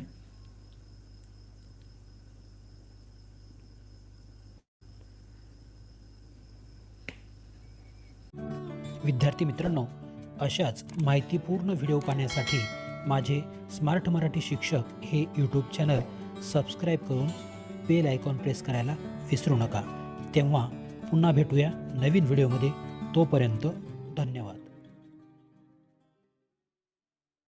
विद्यार्थी मित्रांनो, अशाच माहितीपूर्ण व्हिडिओ पाहण्यासाठी माझे स्मार्ट मराठी शिक्षक हे यूट्यूब चॅनल सबस्क्राईब करून बेल आयकॉन प्रेस करायला विसरू नका. तेव्हा पुन्हा भेटूया नवीन व्हिडिओमध्ये. तोपर्यंत धन्यवाद.